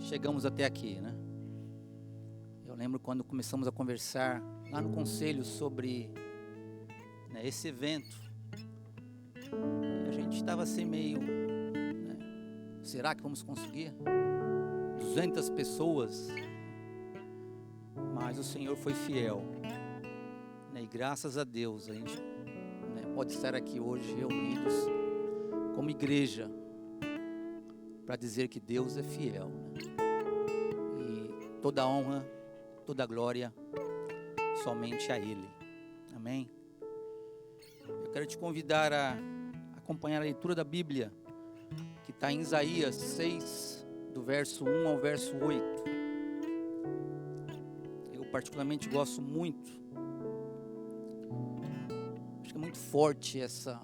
chegamos até aqui, né? Eu lembro quando começamos a conversar lá no conselho sobre, né, esse evento. E a gente estava assim meio, né, será que vamos conseguir? 200 pessoas. Mas o Senhor foi fiel, né? E graças a Deus a gente, né, pode estar aqui hoje reunidos como igreja para dizer que Deus é fiel, né? E toda honra, toda glória somente a Ele. Amém? Eu quero te convidar a acompanhar a leitura da Bíblia, que está em Isaías 6, do verso 1 ao verso 8. Eu particularmente gosto muito. Acho que é muito forte essa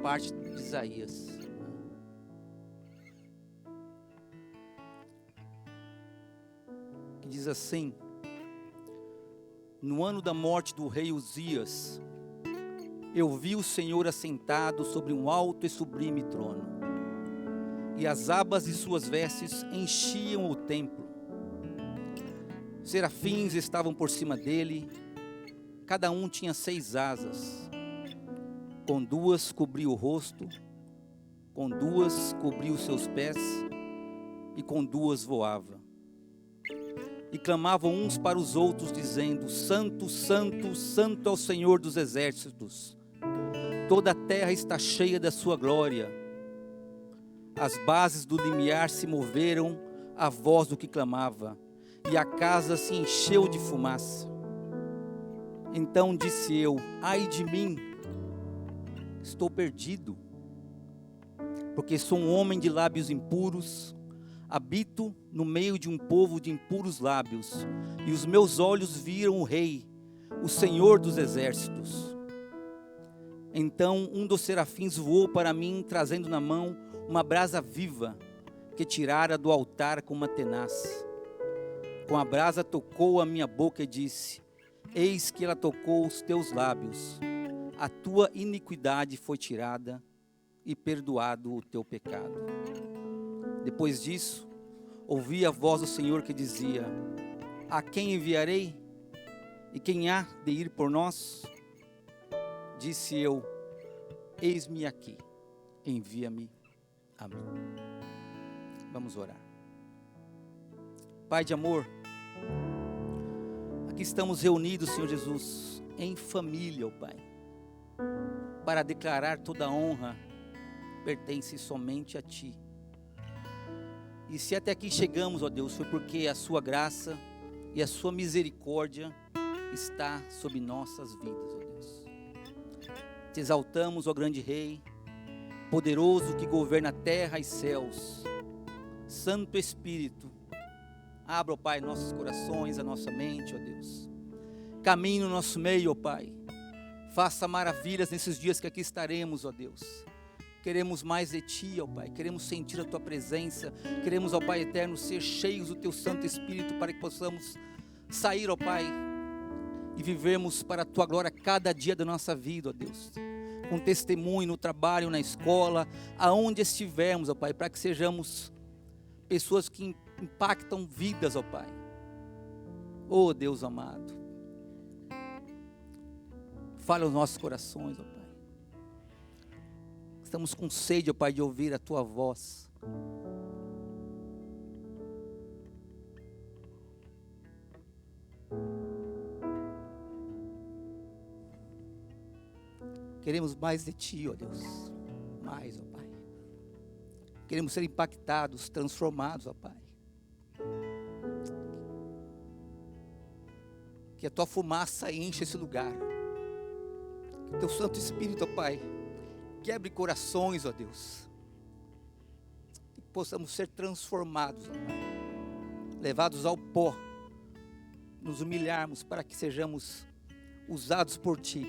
parte de Isaías. Que diz assim: no ano da morte do rei Uzias, eu vi o Senhor assentado sobre um alto e sublime trono, e as abas de suas vestes enchiam o templo. Serafins estavam por cima dele, cada um tinha 6 asas. Com 2 cobria o rosto, com 2 cobria os seus pés, e com 2 voava. E clamavam uns para os outros, dizendo: Santo, Santo, Santo é o Senhor dos exércitos. Toda a terra está cheia da sua glória. As bases do limiar se moveram à voz do que clamava, e a casa se encheu de fumaça. Então disse eu: ai de mim, estou perdido, porque sou um homem de lábios impuros, habito no meio de um povo de impuros lábios, e os meus olhos viram o Rei, o Senhor dos exércitos. Então um dos serafins voou para mim, trazendo na mão uma brasa viva, que tirara do altar com uma tenaz. Com a brasa tocou a minha boca e disse: eis que ela tocou os teus lábios, a tua iniquidade foi tirada e perdoado o teu pecado. Depois disso, ouvi a voz do Senhor que dizia: a quem enviarei? E quem há de ir por nós? Disse eu: eis-me aqui, envia-me a mim. Vamos orar. Pai de amor, aqui estamos reunidos, Senhor Jesus, em família, ó Pai, para declarar toda a honra pertence somente a Ti. E se até aqui chegamos, ó Deus, foi porque a Sua graça e a Sua misericórdia está sobre nossas vidas, ó Deus. Te exaltamos, ó grande Rei, poderoso que governa terra e céus. Santo Espírito, abra, ó Pai, nossos corações, a nossa mente, ó Deus. Caminhe no nosso meio, ó Pai. Faça maravilhas nesses dias que aqui estaremos, ó Deus. Queremos mais de Ti, ó Pai. Queremos sentir a Tua presença. Queremos, ó Pai eterno, ser cheios do Teu Santo Espírito, para que possamos sair, ó Pai, e vivermos para a Tua glória cada dia da nossa vida, ó Deus. Com testemunho no trabalho, na escola, aonde estivermos, ó Pai, para que sejamos pessoas que impactam vidas, ó Pai. Oh Deus amado, fala aos nossos corações, ó Pai. Estamos com sede, ó Pai, de ouvir a Tua voz. Queremos mais de Ti, ó Deus. Mais, ó Pai. Queremos ser impactados, transformados, ó Pai. Que a Tua fumaça enche esse lugar. Que o Teu Santo Espírito, ó Pai, quebre corações, ó Deus. Que possamos ser transformados, ó Pai. Levados ao pó. Nos humilharmos para que sejamos usados por Ti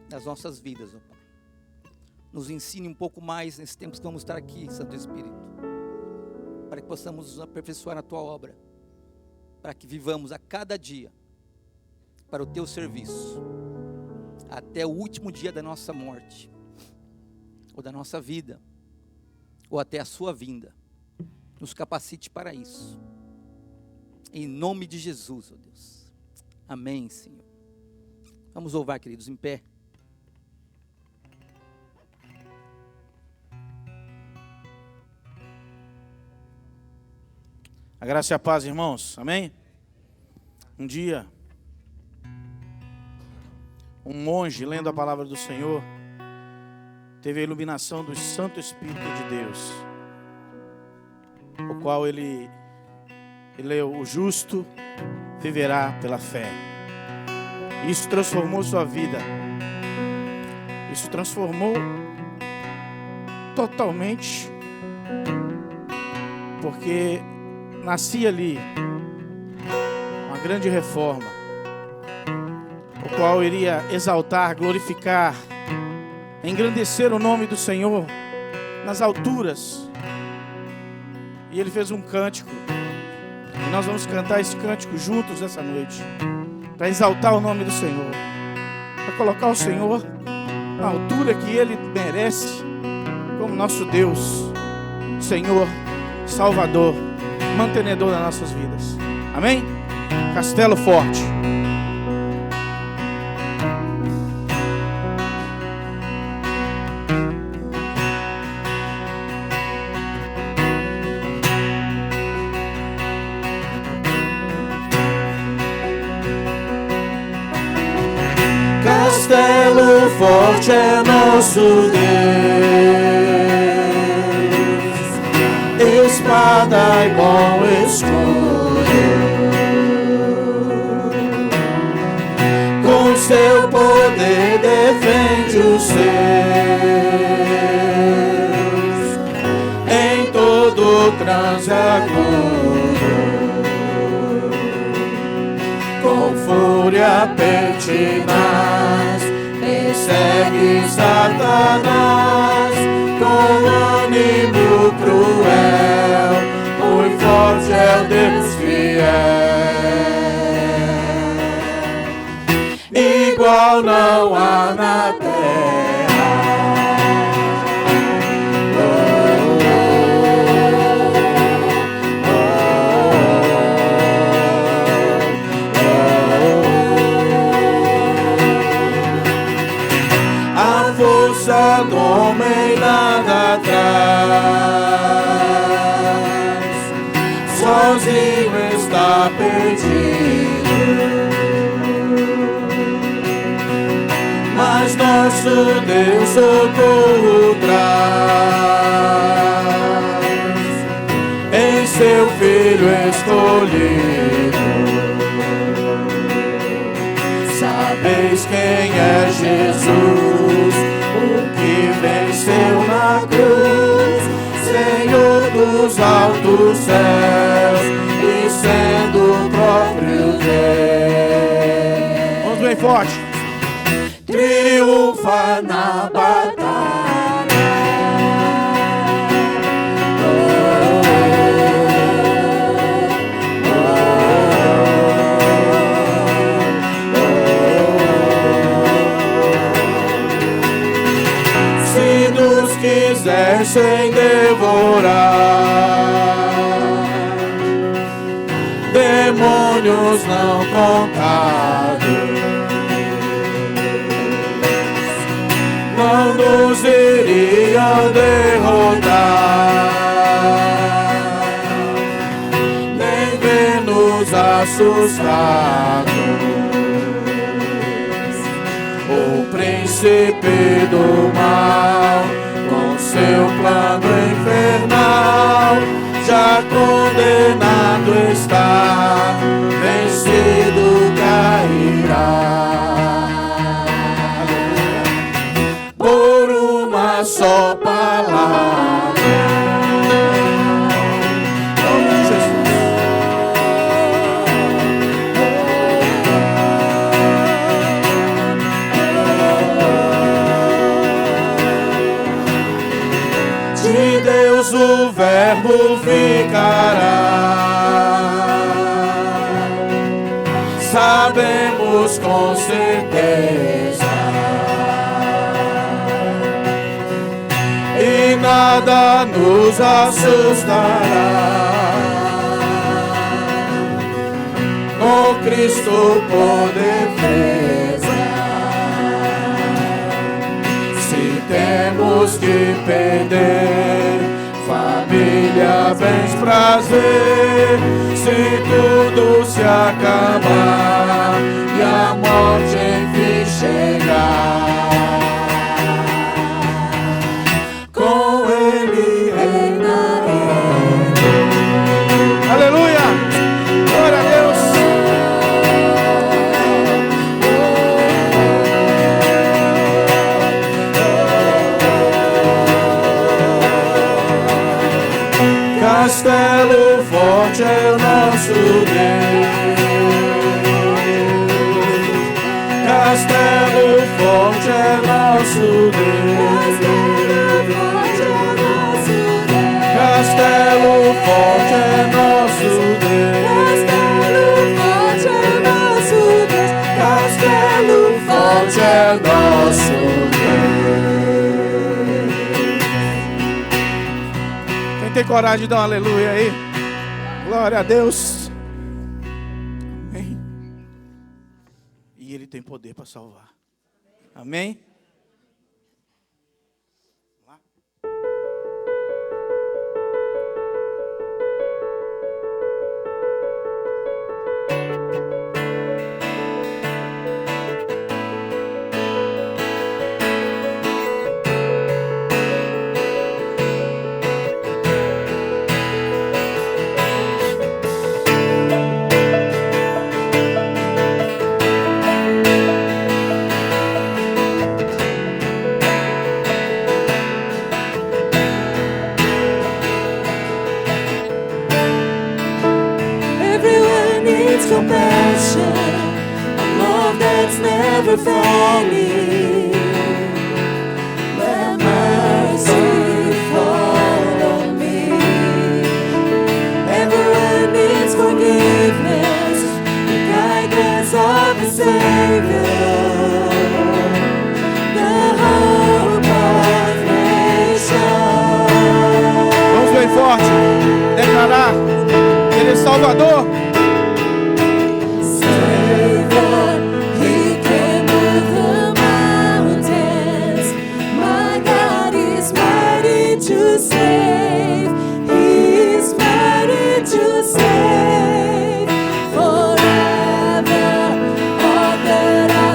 nas nossas vidas, ó Pai. Nos ensine um pouco mais nesse tempo que vamos estar aqui, Santo Espírito, para que possamos nos aperfeiçoar na Tua obra, para que vivamos a cada dia para o Teu serviço, até o último dia da nossa morte, ou da nossa vida, ou até a Sua vinda. Nos capacite para isso. Em nome de Jesus, ó Deus. Amém, Senhor. Vamos louvar, queridos, em pé. A graça e a paz, irmãos. Amém? Um dia, um monge, lendo a palavra do Senhor, teve a iluminação do Santo Espírito de Deus, o qual ele leu: o justo viverá pela fé. Isso transformou sua vida. Isso transformou totalmente, porque nascia ali uma grande reforma, o qual iria exaltar, glorificar, engrandecer o nome do Senhor nas alturas. E ele fez um cântico, e nós vamos cantar esse cântico juntos essa noite, para exaltar o nome do Senhor, para colocar o Senhor na altura que Ele merece, como nosso Deus, Senhor, Salvador, mantenedor das nossas vidas. Amém? Castelo Forte. Castelo forte é nosso Deus, espada e bom escudo, com seu poder defende os seus, em todo transe agudo, com fúria pertinaz, persegue Satanás, com ânimo cruel, muito forte é o Deus fiel, igual não há na terra. Do homem nada traz, sozinho está perdido, mas nosso Deus socorro traz, em seu Filho escolhido. Sabeis quem é Jesus, o que venceu na cruz, Senhor dos altos céus, e sendo o próprio Deus. Vamos bem forte. Triunfa na batalha. Quisessem devorar demônios não contados, não nos iriam derrotar, nem ver-nos assustados. O príncipe do mal, com seu plano infernal, já condenado está, vencido cairá. Por uma só palavra, nome de Jesus. De Deus o verbo ficará, sabemos com certeza, e na nada nos assustará. Com Cristo por defesa, se temos que perder família, bens, prazer, se tudo se acabar e a morte enfim chegar, com Ele reinaremos. Aleluia! Glória a Deus! Castelo forte é o nosso Deus. Castelo forte é nosso Deus. Castelo forte é nosso Deus. Castelo forte é nosso Deus. Quem tem coragem de dar um aleluia aí? Glória a Deus. Amém. E Ele tem poder para salvar. Amém. Compassion, a love that's never failing. Let mercy follow me. Everyone needs forgiveness, the guidance of the Savior, the hope of nations. Vamos bem forte. Declarar. Ele é Salvador. Forever, all that I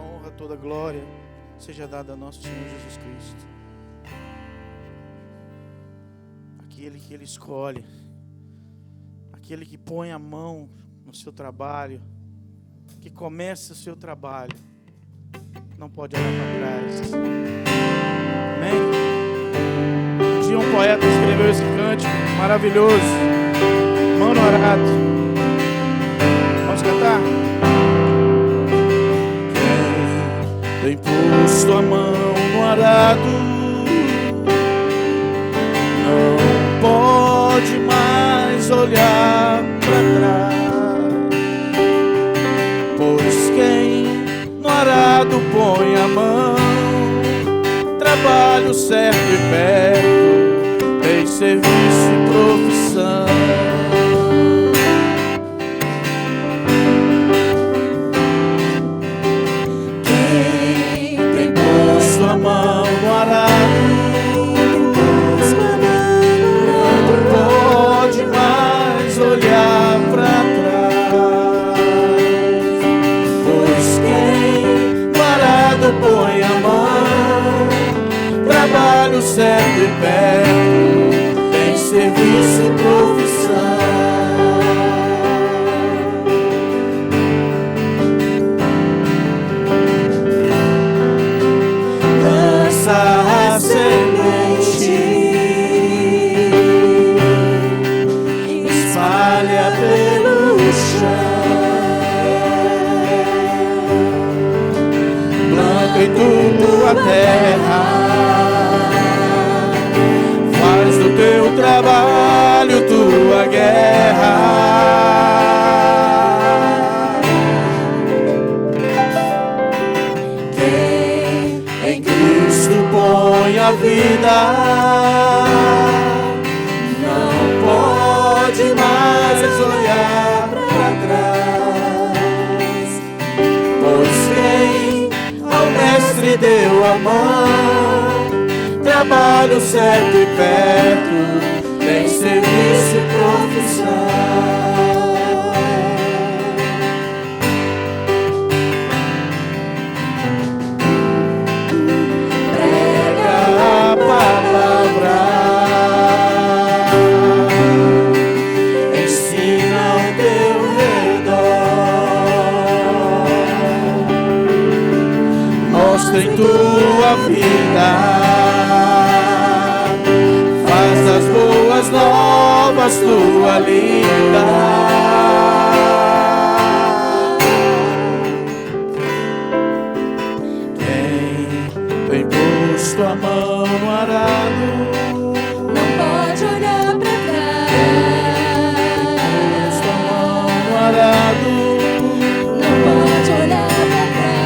honra, toda glória seja dada a nosso Senhor Jesus Cristo. Aquele que Ele escolhe, aquele que põe a mão no seu trabalho, que começa o seu trabalho, não pode olhar para trás. Amém? Um dia um poeta escreveu esse cântico maravilhoso, Mão no Arado. Vamos cantar? Quem tem posto a mão no arado não pode mais olhar para trás, pois quem no arado põe a mão, trabalho certo e perto, tem serviço e profissão. A mão no arado não pode mais olhar para trás, pois quem no arado põe a mão, trabalho certo e perto, tem serviço e profissão. A semente espalha pelo chão, planta em tua terra, faz do teu trabalho tua guerra. Põe a vida, não pode mais olhar para trás, pois quem ao mestre deu a mão, trabalho certo e perto, tem serviço e profissão. Em tua vida, faz das boas novas tua linda. Quem tem posto a mão no arado não pode olhar para trás. Tem posto a mão no arado Não pode olhar para trás.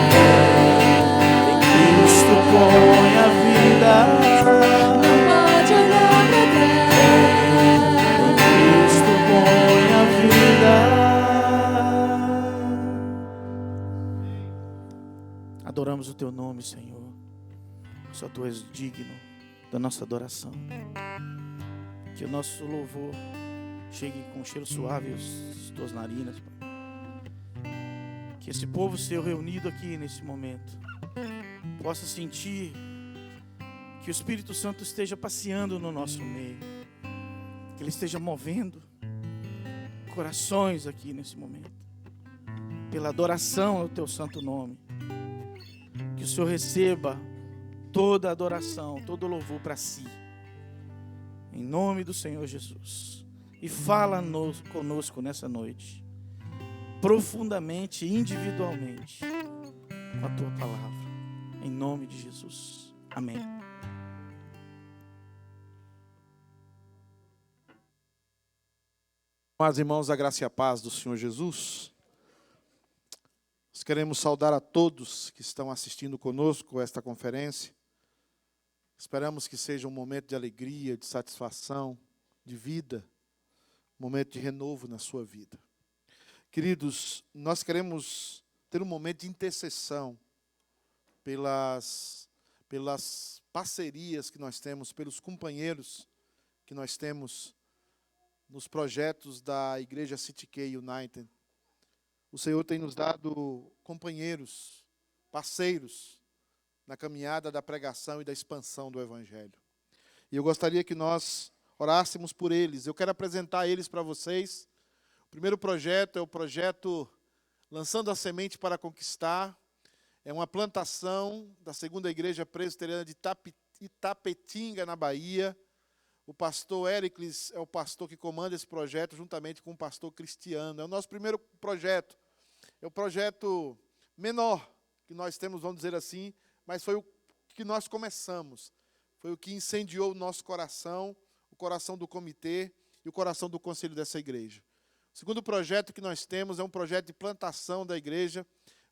põe a vida, não pode olhar para trás. Cristo põe a vida. Adoramos o teu nome, Senhor. Só tu és digno da nossa adoração. Que o nosso louvor chegue com um cheiro suave às tuas narinas, Pai. Que esse povo seu reunido aqui nesse momento possa sentir que o Espírito Santo esteja passeando no nosso meio, que Ele esteja movendo corações aqui nesse momento, pela adoração ao Teu santo nome. Que o Senhor receba toda a adoração, todo o louvor para si, em nome do Senhor Jesus. E fala conosco nessa noite, profundamente, individualmente, com a Tua palavra. Em nome de Jesus. Amém. Amados irmãos, a graça e a paz do Senhor Jesus. Nós queremos saudar a todos que estão assistindo conosco esta conferência. Esperamos que seja um momento de alegria, de satisfação, de vida, um momento de renovo na sua vida. Queridos, nós queremos ter um momento de intercessão pelas parcerias que nós temos, pelos companheiros que nós temos nos projetos da Igreja City K United. O Senhor tem nos dado companheiros parceiros na caminhada da pregação e da expansão do Evangelho. E eu gostaria que nós orássemos por eles. Eu quero apresentar eles para vocês. O primeiro projeto é o projeto Lançando a Semente para Conquistar. É uma plantação da segunda igreja presbiteriana de Itapetinga, na Bahia. O pastor Éricles é o pastor que comanda esse projeto, juntamente com o pastor Cristiano. É o nosso primeiro projeto. É o projeto menor que nós temos, vamos dizer assim, mas foi o que nós começamos. Foi o que incendiou o nosso coração, o coração do comitê e o coração do conselho dessa igreja. O segundo projeto que nós temos é um projeto de plantação da igreja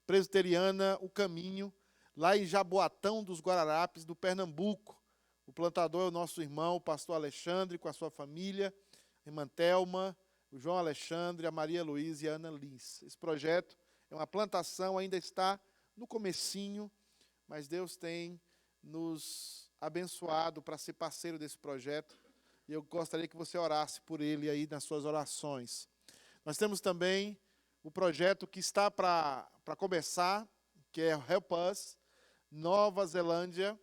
presbiteriana O Caminho, lá em Jaboatão dos Guararapes, do Pernambuco. O plantador é o nosso irmão, o pastor Alexandre, com a sua família, a irmã Thelma, o João Alexandre, a Maria Luísa e a Ana Lins. Esse projeto é uma plantação, ainda está no comecinho, mas Deus tem nos abençoado para ser parceiro desse projeto. E eu gostaria que você orasse por ele aí nas suas orações. Nós temos também o projeto que está para começar, que é Help Us, Nova Zelândia,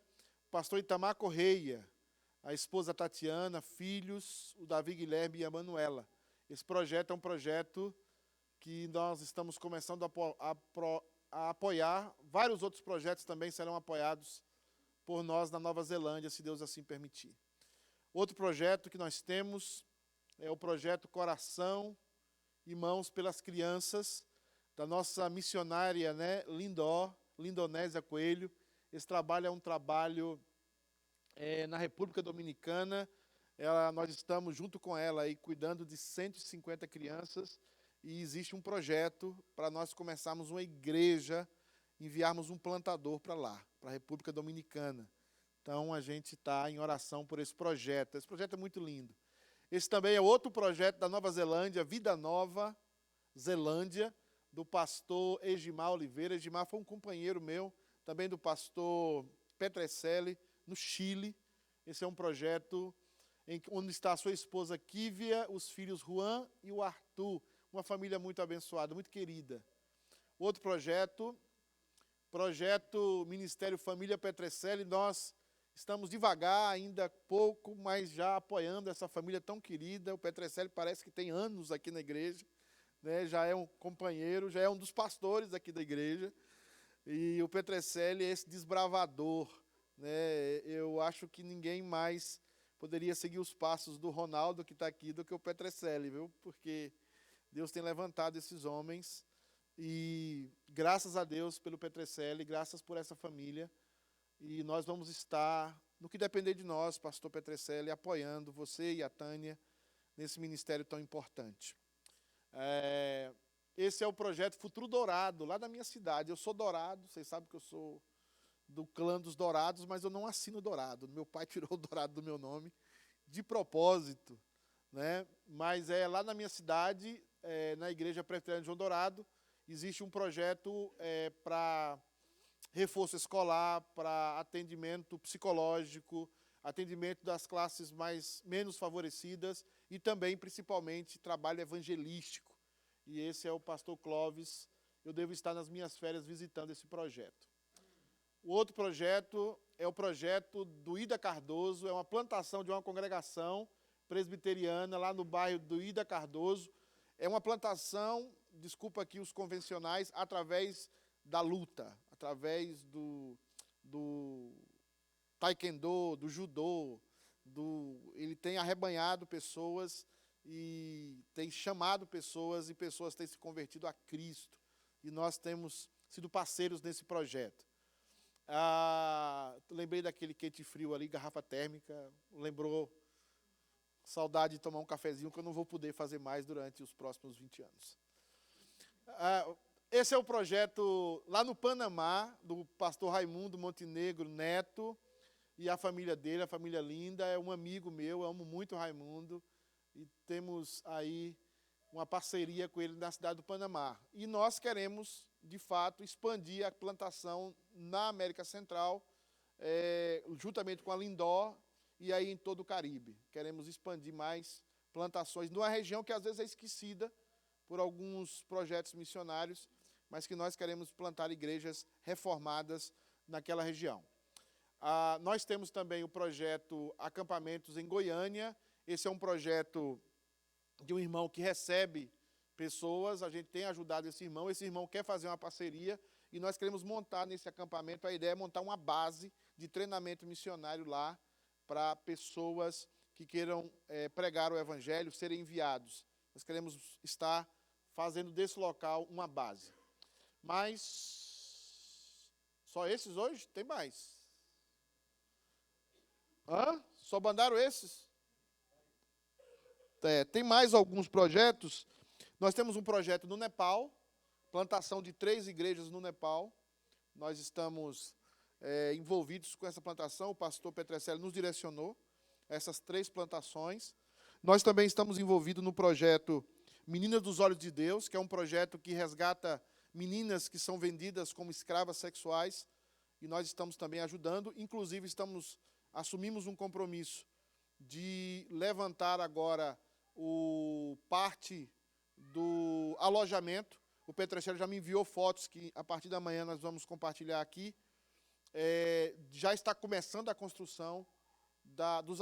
o pastor Itamar Correia, a esposa Tatiana, filhos, o Davi Guilherme e a Manuela. Esse projeto é um projeto que nós estamos começando a apoiar. Vários outros projetos também serão apoiados por nós na Nova Zelândia, se Deus assim permitir. Outro projeto que nós temos é o projeto Coração e Mãos pelas Crianças, da nossa missionária, né, Lindonésia Coelho. Esse trabalho é um trabalho na República Dominicana. Nós estamos junto com ela aí, cuidando de 150 crianças, e existe um projeto para nós começarmos uma igreja, enviarmos um plantador para lá, para a República Dominicana. Então, a gente está em oração por esse projeto. Esse projeto é muito lindo. Esse também é outro projeto da Nova Zelândia, Vida Nova Zelândia, do pastor Egimar Oliveira. Egimar foi um companheiro meu, também do pastor Petrecelli, no Chile. Esse é um projeto onde está a sua esposa Kívia, os filhos Juan e o Arthur. Uma família muito abençoada, muito querida. Outro projeto Ministério Família Petrecelli. Nós estamos devagar, ainda pouco, mas já apoiando essa família tão querida. O Petrecelli parece que tem anos aqui na igreja, né? Já é um companheiro, já é um dos pastores aqui da igreja. E o Petrecelli é esse desbravador, né? Eu acho que ninguém mais poderia seguir os passos do Ronaldo, que está aqui, do que o Petrecelli, viu? Porque Deus tem levantado esses homens, e graças a Deus pelo Petrecelli, graças por essa família, e nós vamos estar, no que depender de nós, pastor Petrecelli, apoiando você e a Tânia nesse ministério tão importante. Esse é o projeto Futuro Dourado, lá da minha cidade. Eu sou dourado, vocês sabem que eu sou do clã dos dourados, mas eu não assino dourado. Meu pai tirou o dourado do meu nome, de propósito, né? Mas lá na minha cidade, na Igreja Presbiteriana de João Dourado, existe um projeto para reforço escolar, para atendimento psicológico, atendimento das classes menos favorecidas e também, principalmente, trabalho evangelístico. E esse é o pastor Clóvis. Eu devo estar nas minhas férias visitando esse projeto. O outro projeto é o projeto do Ida Cardoso, é uma plantação de uma congregação presbiteriana lá no bairro do Ida Cardoso. É uma plantação, desculpa aqui os convencionais, através da luta, através do taekwondo, do judô, ele tem arrebanhado pessoas e tem chamado pessoas, e pessoas têm se convertido a Cristo. E nós temos sido parceiros nesse projeto. Lembrei daquele quente frio ali, garrafa térmica, lembrou saudade de tomar um cafezinho que eu não vou poder fazer mais durante os próximos 20 anos. Esse é o projeto lá no Panamá, do pastor Raimundo Montenegro Neto e a família dele, a família linda. É um amigo meu, eu amo muito o Raimundo, e temos aí uma parceria com ele na cidade do Panamá. E nós queremos, de fato, expandir a plantação na América Central, juntamente com a Lindó, e aí em todo o Caribe. Queremos expandir mais plantações numa região que às vezes é esquecida por alguns projetos missionários, mas que nós queremos plantar igrejas reformadas naquela região. Nós temos também o projeto Acampamentos em Goiânia. Esse é um projeto de um irmão que recebe pessoas, a gente tem ajudado esse irmão quer fazer uma parceria e nós queremos montar nesse acampamento, a ideia é montar uma base de treinamento missionário lá para pessoas que queiram pregar o evangelho, serem enviados. Nós queremos estar fazendo desse local uma base. Mas só esses hoje? Tem mais. Só mandaram esses? Tem mais alguns projetos. Nós temos um projeto no Nepal, plantação de 3 igrejas no Nepal. Nós estamos envolvidos com essa plantação. O pastor Petrecelli nos direcionou a essas 3 plantações. Nós também estamos envolvidos no projeto Meninas dos Olhos de Deus, que é um projeto que resgata meninas que são vendidas como escravas sexuais. E nós estamos também ajudando. Inclusive, assumimos um compromisso de levantar agora parte do alojamento. O Petrecelli já me enviou fotos que a partir da manhã nós vamos compartilhar aqui. Já está começando a construção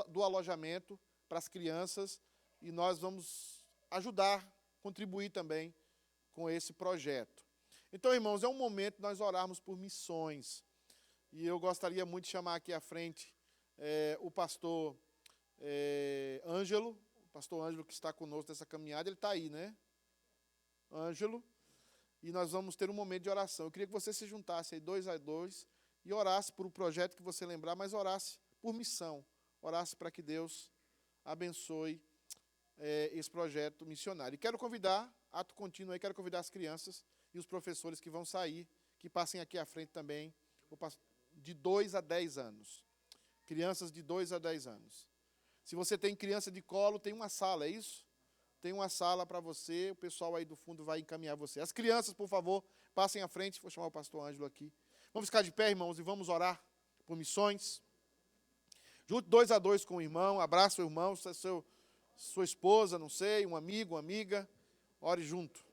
do alojamento para as crianças e nós vamos ajudar, contribuir também com esse projeto. Então, irmãos, é um momento de nós orarmos por missões. E eu gostaria muito de chamar aqui à frente o pastor Ângelo, que está conosco nessa caminhada. Ele está aí, né? Ângelo. E nós vamos ter um momento de oração. Eu queria que você se juntasse aí 2 a 2 e orasse por um projeto que você lembrar, mas orasse por missão. Orasse para que Deus abençoe esse projeto missionário. E quero convidar, ato contínuo aí, quero convidar as crianças e os professores que vão sair, que passem aqui à frente também, de 2 a 10 anos. Crianças de 2 a 10 anos. Se você tem criança de colo, tem uma sala, é isso? Tem uma sala para você, o pessoal aí do fundo vai encaminhar você. As crianças, por favor, passem à frente, vou chamar o pastor Ângelo aqui. Vamos ficar de pé, irmãos, e vamos orar por missões. Junte 2 a 2 com o irmão, abraça o irmão, sua esposa, não sei, um amigo, uma amiga, ore junto.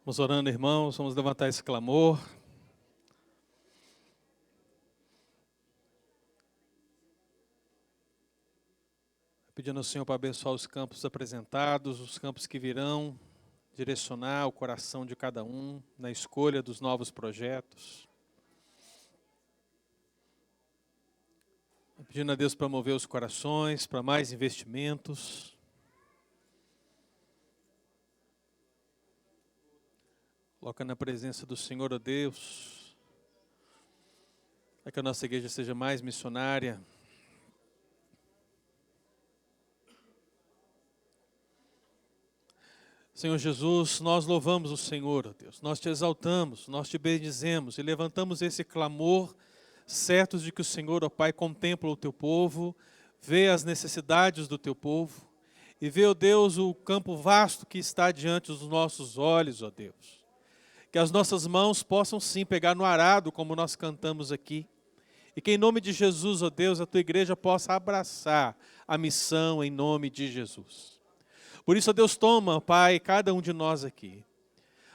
Vamos orando, irmãos, vamos levantar esse clamor. Pedindo ao Senhor para abençoar os campos apresentados, os campos que virão, direcionar o coração de cada um na escolha dos novos projetos. Pedindo a Deus para mover os corações, para mais investimentos. Coloca na presença do Senhor, ó Deus, para que a nossa igreja seja mais missionária. Senhor Jesus, nós louvamos o Senhor, ó Deus, nós te exaltamos, nós te bendizemos e levantamos esse clamor, certos de que o Senhor, ó Pai, contempla o teu povo, vê as necessidades do teu povo e vê, ó Deus, o campo vasto que está diante dos nossos olhos, ó Deus. Que as nossas mãos possam sim pegar no arado, como nós cantamos aqui, e que em nome de Jesus, ó Deus, a tua igreja possa abraçar a missão em nome de Jesus. Por isso, ó Deus, toma, Pai, cada um de nós aqui.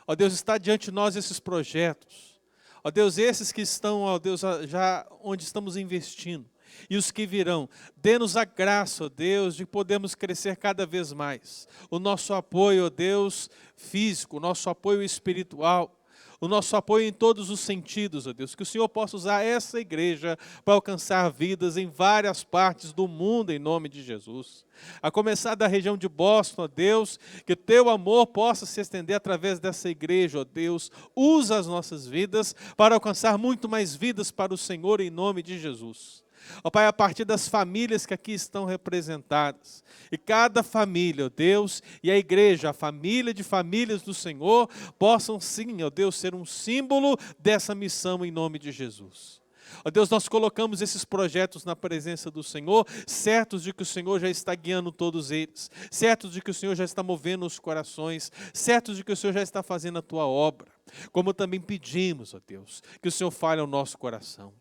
Ó Deus, está diante de nós esses projetos. Ó Deus, esses que estão, ó Deus, já onde estamos investindo. E os que virão. Dê-nos a graça, ó Deus, de podermos crescer cada vez mais. O nosso apoio, ó Deus, físico, o nosso apoio espiritual. O nosso apoio em todos os sentidos, ó Deus, que o Senhor possa usar essa igreja para alcançar vidas em várias partes do mundo, em nome de Jesus. A começar da região de Boston, ó Deus, que o teu amor possa se estender através dessa igreja, ó Deus. Usa as nossas vidas para alcançar muito mais vidas para o Senhor, em nome de Jesus. Ó Pai, a partir das famílias que aqui estão representadas, e cada família, ó Deus, e a igreja, a família de famílias do Senhor, possam sim, ó Deus, ser um símbolo dessa missão em nome de Jesus. Ó Deus, nós colocamos esses projetos na presença do Senhor, certos de que o Senhor já está guiando todos eles, certos de que o Senhor já está movendo os corações, certos de que o Senhor já está fazendo a tua obra, como também pedimos, ó Deus, que o Senhor fale ao nosso coração.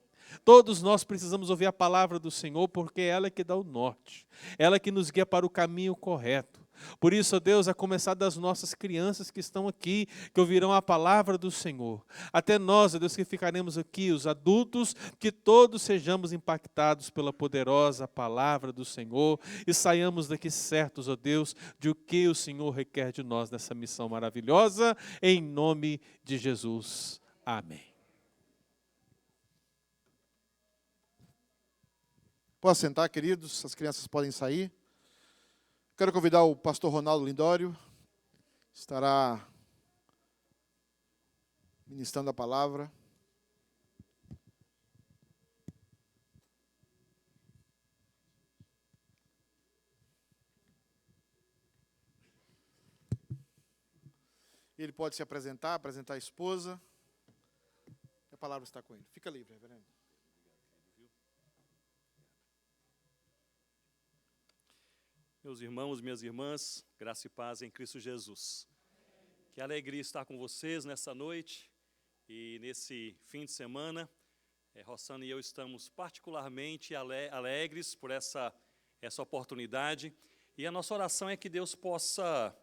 Todos nós precisamos ouvir a palavra do Senhor, porque é ela que dá o norte, ela que nos guia para o caminho correto. Por isso, ó Deus, a começar das nossas crianças que estão aqui, que ouvirão a palavra do Senhor. Até nós, ó Deus, que ficaremos aqui, os adultos, que todos sejamos impactados pela poderosa palavra do Senhor e saiamos daqui certos, ó Deus, de o que o Senhor requer de nós nessa missão maravilhosa, em nome de Jesus. Amém. Pode sentar, queridos, as crianças podem sair. Quero convidar o pastor Ronaldo Lindório, estará ministrando a palavra. Ele pode se apresentar a esposa. A palavra está com ele. Fica livre, reverendo. Meus irmãos, minhas irmãs, graça e paz em Cristo Jesus. Que alegria estar com vocês nessa noite e nesse fim de semana. Rossana e eu estamos particularmente alegres por essa oportunidade. E a nossa oração é que Deus possa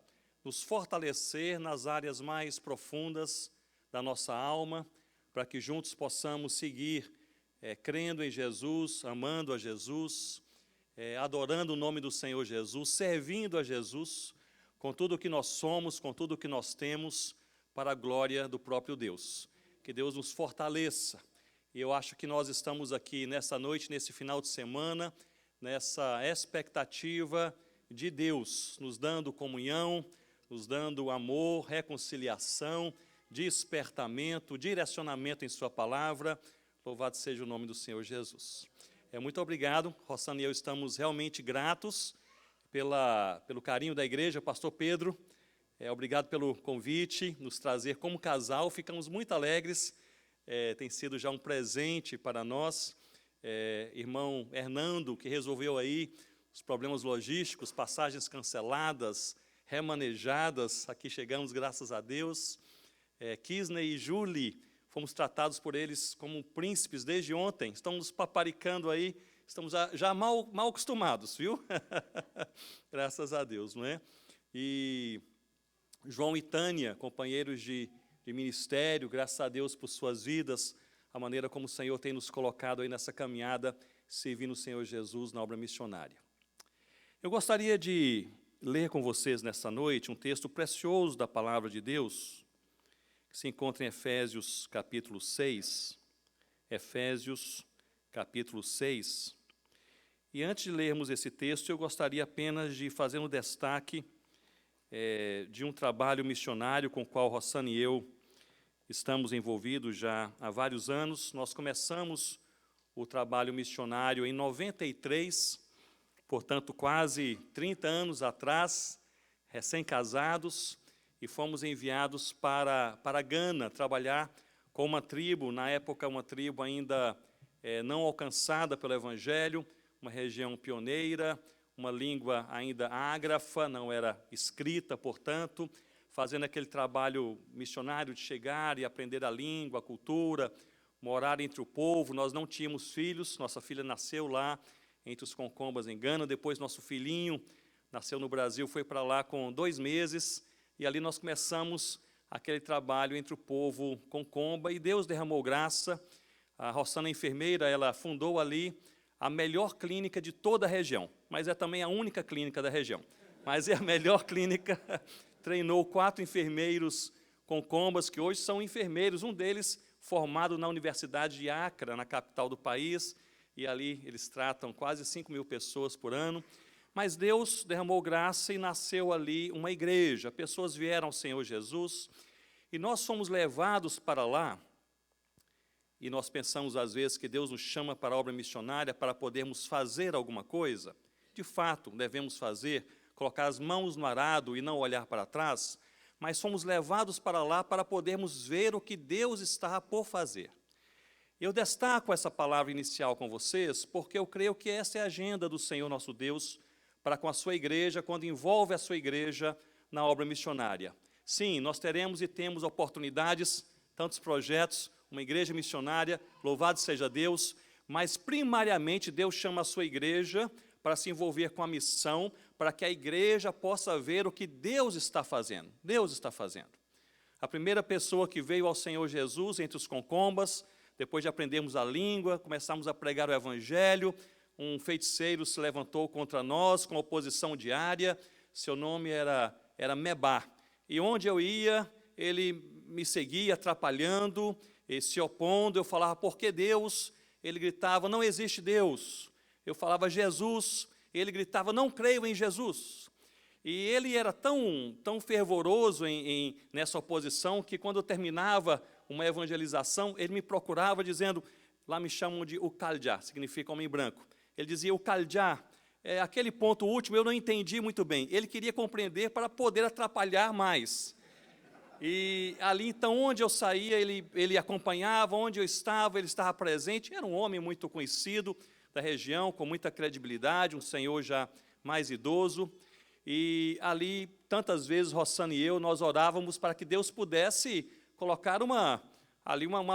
nos fortalecer nas áreas mais profundas da nossa alma, para que juntos possamos seguir crendo em Jesus, amando a Jesus, adorando o nome do Senhor Jesus, servindo a Jesus, com tudo o que nós somos, com tudo o que nós temos, para a glória do próprio Deus. Que Deus nos fortaleça. E eu acho que nós estamos aqui nessa noite, nesse final de semana, nessa expectativa de Deus, nos dando comunhão, nos dando amor, reconciliação, despertamento, direcionamento em sua palavra. Louvado seja o nome do Senhor Jesus. Muito obrigado, Rossana e eu estamos realmente gratos pelo carinho da igreja, pastor Pedro, obrigado pelo convite, nos trazer como casal, ficamos muito alegres, tem sido já um presente para nós, irmão Hernando, que resolveu aí os problemas logísticos, passagens canceladas, remanejadas, aqui chegamos graças a Deus, Kisney e Julie, fomos tratados por eles como príncipes desde ontem. Estão nos paparicando aí, estamos já mal acostumados, viu? Graças a Deus, não é? E João e Tânia, companheiros de ministério, graças a Deus por suas vidas, a maneira como o Senhor tem nos colocado aí nessa caminhada, servindo o Senhor Jesus na obra missionária. Eu gostaria de ler com vocês nessa noite um texto precioso da palavra de Deus, que se encontra em Efésios capítulo 6, Efésios capítulo 6. E antes de lermos esse texto, eu gostaria apenas de fazer um destaque de um trabalho missionário com o qual Rossana e eu estamos envolvidos já há vários anos. Nós começamos o trabalho missionário em 93, portanto, quase 30 anos atrás, recém-casados, e fomos enviados para Gana, trabalhar com uma tribo, na época uma tribo ainda não alcançada pelo Evangelho, uma região pioneira, uma língua ainda ágrafa, não era escrita, portanto, fazendo aquele trabalho missionário de chegar e aprender a língua, a cultura, morar entre o povo. Nós não tínhamos filhos, nossa filha nasceu lá, entre os concombas em Gana, depois nosso filhinho nasceu no Brasil, foi para lá com 2 meses, e ali nós começamos aquele trabalho entre o povo concomba, e Deus derramou graça. A Rossana, enfermeira, ela fundou ali a melhor clínica de toda a região, mas é também a única clínica da região, mas é a melhor clínica. Treinou 4 enfermeiros concombas, que hoje são enfermeiros, um deles formado na Universidade de Accra, na capital do país, e ali eles tratam quase 5.000 pessoas por ano. Mas Deus derramou graça e nasceu ali uma igreja. Pessoas vieram ao Senhor Jesus e nós fomos levados para lá. E nós pensamos às vezes que Deus nos chama para a obra missionária para podermos fazer alguma coisa. De fato, devemos fazer, colocar as mãos no arado e não olhar para trás. Mas fomos levados para lá para podermos ver o que Deus está por fazer. Eu destaco essa palavra inicial com vocês porque eu creio que essa é a agenda do Senhor nosso Deus para com a sua igreja, quando envolve a sua igreja na obra missionária. Sim, nós teremos e temos oportunidades, tantos projetos, uma igreja missionária, louvado seja Deus, mas primariamente Deus chama a sua igreja para se envolver com a missão, para que a igreja possa ver o que Deus está fazendo. Deus está fazendo. A primeira pessoa que veio ao Senhor Jesus entre os concombas, depois de aprendermos a língua, começamos a pregar o evangelho, um feiticeiro se levantou contra nós com oposição diária, seu nome era Mebá. E onde eu ia, ele me seguia atrapalhando, se opondo. Eu falava, por que Deus? Ele gritava, não existe Deus. Eu falava, Jesus. Ele gritava, não creio em Jesus. E ele era tão fervoroso nessa oposição, que quando eu terminava uma evangelização, ele me procurava dizendo, lá me chamam de Ucaljá, significa homem branco. Ele dizia, Ucaljá, aquele ponto último eu não entendi muito bem. Ele queria compreender para poder atrapalhar mais. E ali, então, onde eu saía, ele acompanhava, onde eu estava, ele estava presente. Era um homem muito conhecido da região, com muita credibilidade, um senhor já mais idoso. E ali, tantas vezes, Rossana e eu, nós orávamos para que Deus pudesse colocar uma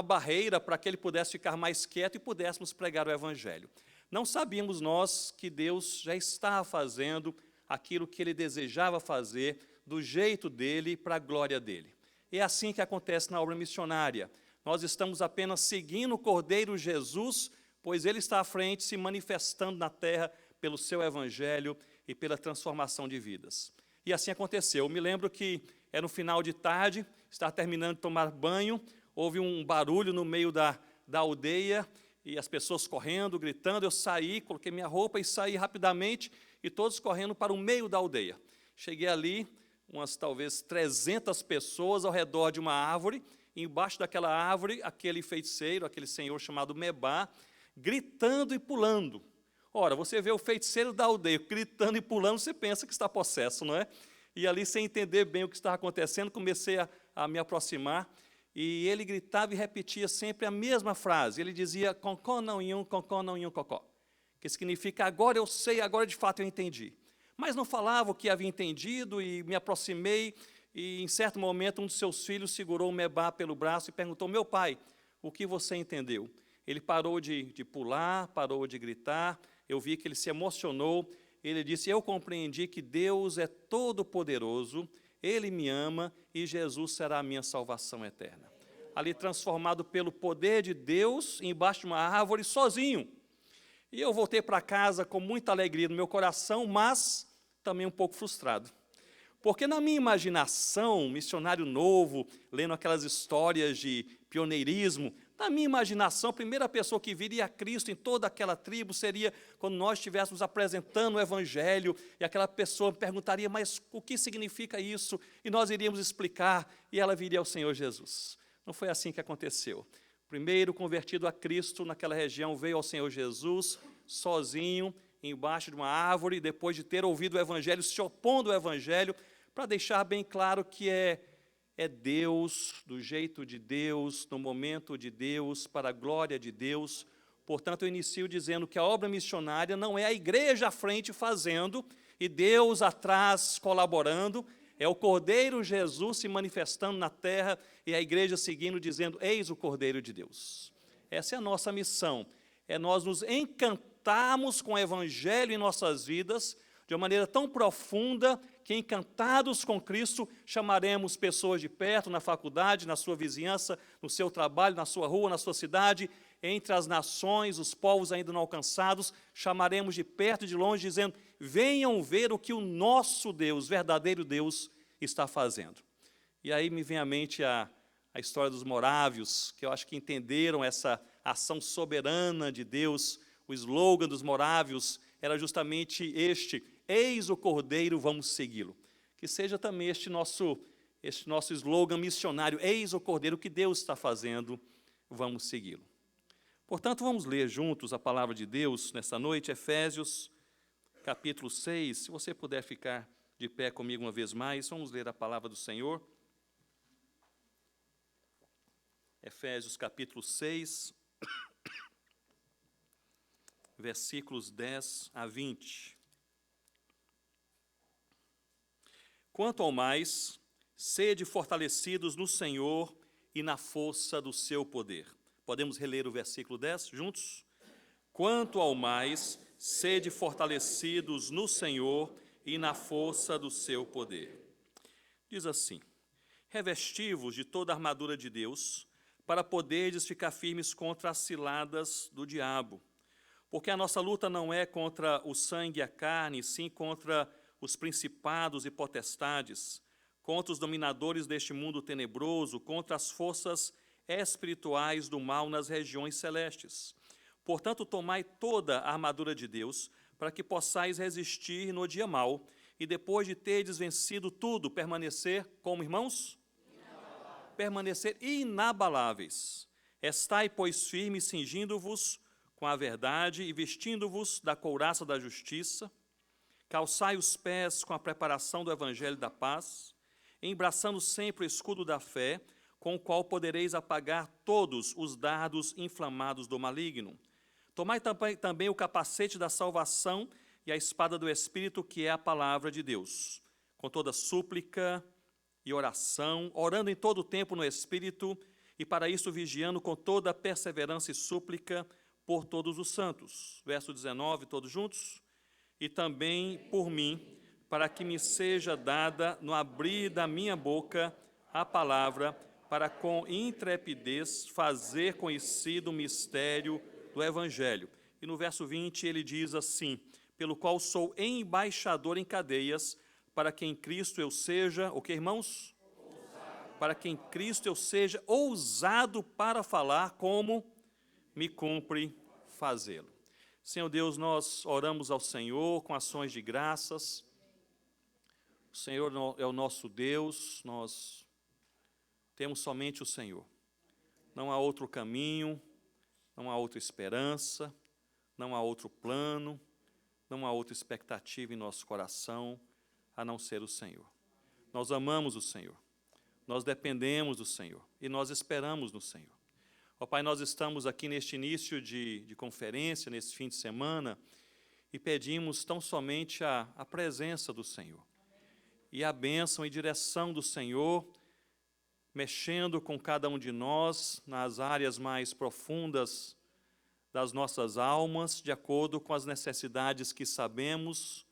barreira para que ele pudesse ficar mais quieto e pudéssemos pregar o evangelho. Não sabíamos nós que Deus já estava fazendo aquilo que ele desejava fazer, do jeito dele, para a glória dele. É assim que acontece na obra missionária. Nós estamos apenas seguindo o Cordeiro Jesus, pois ele está à frente, se manifestando na terra pelo seu evangelho e pela transformação de vidas. E assim aconteceu. Eu me lembro que era no final de tarde, estava terminando de tomar banho, houve um barulho no meio da aldeia, e as pessoas correndo, gritando. Eu saí, coloquei minha roupa e saí rapidamente, e todos correndo para o meio da aldeia. Cheguei ali, umas talvez 300 pessoas ao redor de uma árvore, e embaixo daquela árvore, aquele feiticeiro, aquele senhor chamado Mebá, gritando e pulando. Ora, você vê o feiticeiro da aldeia gritando e pulando, você pensa que está possesso, não é? E ali, sem entender bem o que estava acontecendo, comecei a me aproximar, e ele gritava e repetia sempre a mesma frase. Ele dizia, concó não iam, cocó, que significa, agora eu sei, agora de fato eu entendi. Mas não falava o que havia entendido, e me aproximei, e em certo momento um dos seus filhos segurou o Mebá pelo braço e perguntou, meu pai, o que você entendeu? Ele parou de pular, parou de gritar, eu vi que ele se emocionou, ele disse, eu compreendi que Deus é todo-poderoso, Ele me ama e Jesus será a minha salvação eterna. Ali transformado pelo poder de Deus, embaixo de uma árvore, sozinho. E eu voltei para casa com muita alegria no meu coração, mas também um pouco frustrado. Porque na minha imaginação, missionário novo, lendo aquelas histórias de pioneirismo, na minha imaginação, a primeira pessoa que viria a Cristo em toda aquela tribo seria quando nós estivéssemos apresentando o Evangelho, e aquela pessoa perguntaria, mas o que significa isso? E nós iríamos explicar, e ela viria ao Senhor Jesus. Não foi assim que aconteceu. O primeiro convertido a Cristo naquela região veio ao Senhor Jesus, sozinho, embaixo de uma árvore, depois de ter ouvido o Evangelho, se opondo ao Evangelho, para deixar bem claro que é Deus, do jeito de Deus, no momento de Deus, para a glória de Deus. Portanto, eu inicio dizendo que a obra missionária não é a igreja à frente fazendo e Deus atrás colaborando, é o Cordeiro Jesus se manifestando na terra e a igreja seguindo, dizendo, eis o Cordeiro de Deus. Essa é a nossa missão, é nós nos encantarmos com o Evangelho em nossas vidas, de uma maneira tão profunda, que encantados com Cristo, chamaremos pessoas de perto, na faculdade, na sua vizinhança, no seu trabalho, na sua rua, na sua cidade, entre as nações, os povos ainda não alcançados, chamaremos de perto e de longe, dizendo, venham ver o que o nosso Deus, verdadeiro Deus, está fazendo. E aí me vem à mente a história dos morávios, que eu acho que entenderam essa ação soberana de Deus. O slogan dos morávios era justamente este, eis o Cordeiro, vamos segui-lo. Que seja também este nosso slogan missionário, eis o Cordeiro, que Deus está fazendo, vamos segui-lo. Portanto, vamos ler juntos a palavra de Deus nesta noite, Efésios, capítulo 6. Se você puder ficar de pé comigo uma vez mais, vamos ler a palavra do Senhor. Efésios, capítulo 6, versículos 10 a 20. Quanto ao mais, sede fortalecidos no Senhor e na força do seu poder. Podemos reler o versículo 10 juntos? Quanto ao mais, sede fortalecidos no Senhor e na força do seu poder. Diz assim: revesti-vos de toda a armadura de Deus, para poderdes ficar firmes contra as ciladas do diabo. Porque a nossa luta não é contra o sangue e a carne, sim contra os principados e potestades, contra os dominadores deste mundo tenebroso, contra as forças espirituais do mal nas regiões celestes. Portanto, tomai toda a armadura de Deus, para que possais resistir no dia mau, e depois de terdes vencido tudo, permanecer como irmãos? Inabaláveis. Permanecer inabaláveis. Estai, pois, firmes, cingindo-vos com a verdade e vestindo-vos da couraça da justiça, calçai os pés com a preparação do evangelho da paz, embraçando sempre o escudo da fé, com o qual podereis apagar todos os dardos inflamados do maligno. Tomai também o capacete da salvação e a espada do Espírito, que é a palavra de Deus, com toda súplica e oração, orando em todo o tempo no Espírito, e para isso vigiando com toda perseverança e súplica por todos os santos. Verso 19, todos juntos. E também por mim, para que me seja dada no abrir da minha boca a palavra, para com intrepidez fazer conhecido o mistério do Evangelho. E no verso 20 ele diz assim: pelo qual sou embaixador em cadeias, para que em Cristo eu seja, o que, irmãos? Ousado. Para que em Cristo eu seja ousado para falar como me cumpre fazê-lo. Senhor Deus, nós oramos ao Senhor com ações de graças. O Senhor é o nosso Deus, nós temos somente o Senhor. Não há outro caminho, não há outra esperança, não há outro plano, não há outra expectativa em nosso coração, a não ser o Senhor. Nós amamos o Senhor, nós dependemos do Senhor e nós esperamos no Senhor. Ó Pai, nós estamos aqui neste início de conferência, nesse fim de semana, e pedimos tão somente a presença do Senhor. E a bênção e direção do Senhor, mexendo com cada um de nós nas áreas mais profundas das nossas almas, de acordo com as necessidades que sabemos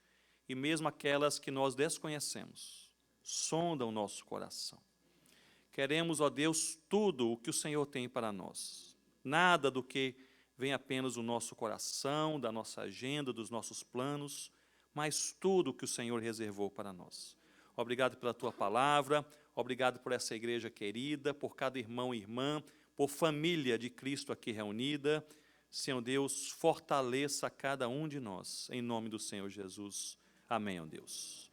e mesmo aquelas que nós desconhecemos. Sonda o nosso coração. Queremos, ó Deus, tudo o que o Senhor tem para nós. Nada do que vem apenas do nosso coração, da nossa agenda, dos nossos planos, mas tudo o que o Senhor reservou para nós. Obrigado pela Tua palavra, obrigado por essa igreja querida, por cada irmão e irmã, por família de Cristo aqui reunida. Senhor Deus, fortaleça cada um de nós, em nome do Senhor Jesus. Amém, ó Deus.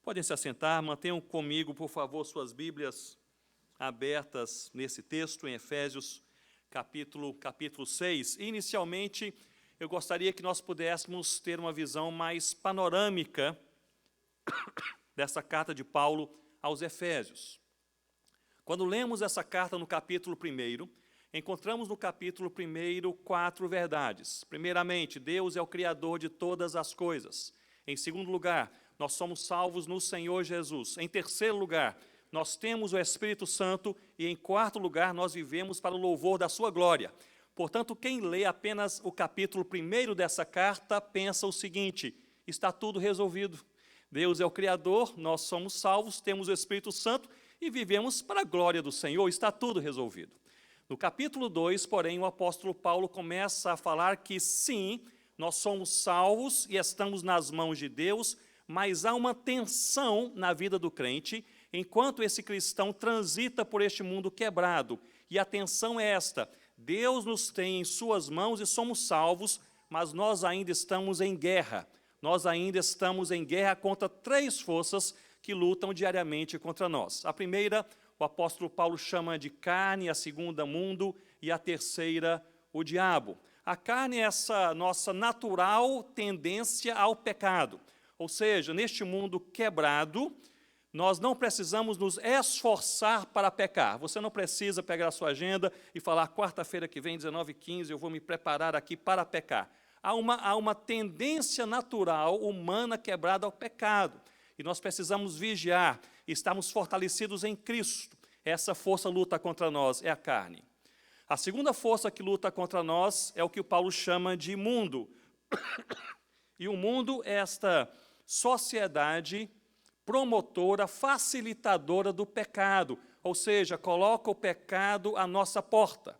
Podem se assentar, mantenham comigo, por favor, suas Bíblias abertas nesse texto, em Efésios, capítulo 6. Inicialmente, eu gostaria que nós pudéssemos ter uma visão mais panorâmica dessa carta de Paulo aos Efésios. Quando lemos essa carta no capítulo 1, encontramos no capítulo 1 4 verdades. Primeiramente, Deus é o Criador de todas as coisas. Em segundo lugar, nós somos salvos no Senhor Jesus. Em terceiro lugar, nós temos o Espírito Santo. E em quarto lugar, nós vivemos para o louvor da sua glória. Portanto, quem lê apenas o capítulo 1 dessa carta, pensa o seguinte: está tudo resolvido. Deus é o Criador, nós somos salvos, temos o Espírito Santo e vivemos para a glória do Senhor, está tudo resolvido. No capítulo 2, porém, o apóstolo Paulo começa a falar que sim, nós somos salvos e estamos nas mãos de Deus, mas há uma tensão na vida do crente, enquanto esse cristão transita por este mundo quebrado. E a tensão é esta: Deus nos tem em suas mãos e somos salvos, mas nós ainda estamos em guerra. Nós ainda estamos em guerra contra três forças que lutam diariamente contra nós. A primeira, o apóstolo Paulo chama de carne, a segunda, mundo, e a terceira, o diabo. A carne é essa nossa natural tendência ao pecado. Ou seja, neste mundo quebrado, nós não precisamos nos esforçar para pecar. Você não precisa pegar a sua agenda e falar: quarta-feira que vem, 19h15, eu vou me preparar aqui para pecar. Há uma tendência natural humana quebrada ao pecado. E nós precisamos vigiar e estarmos fortalecidos em Cristo. Essa força luta contra nós, é a carne. A segunda força que luta contra nós é o que o Paulo chama de mundo. E o mundo é esta sociedade promotora, facilitadora do pecado, ou seja, coloca o pecado à nossa porta.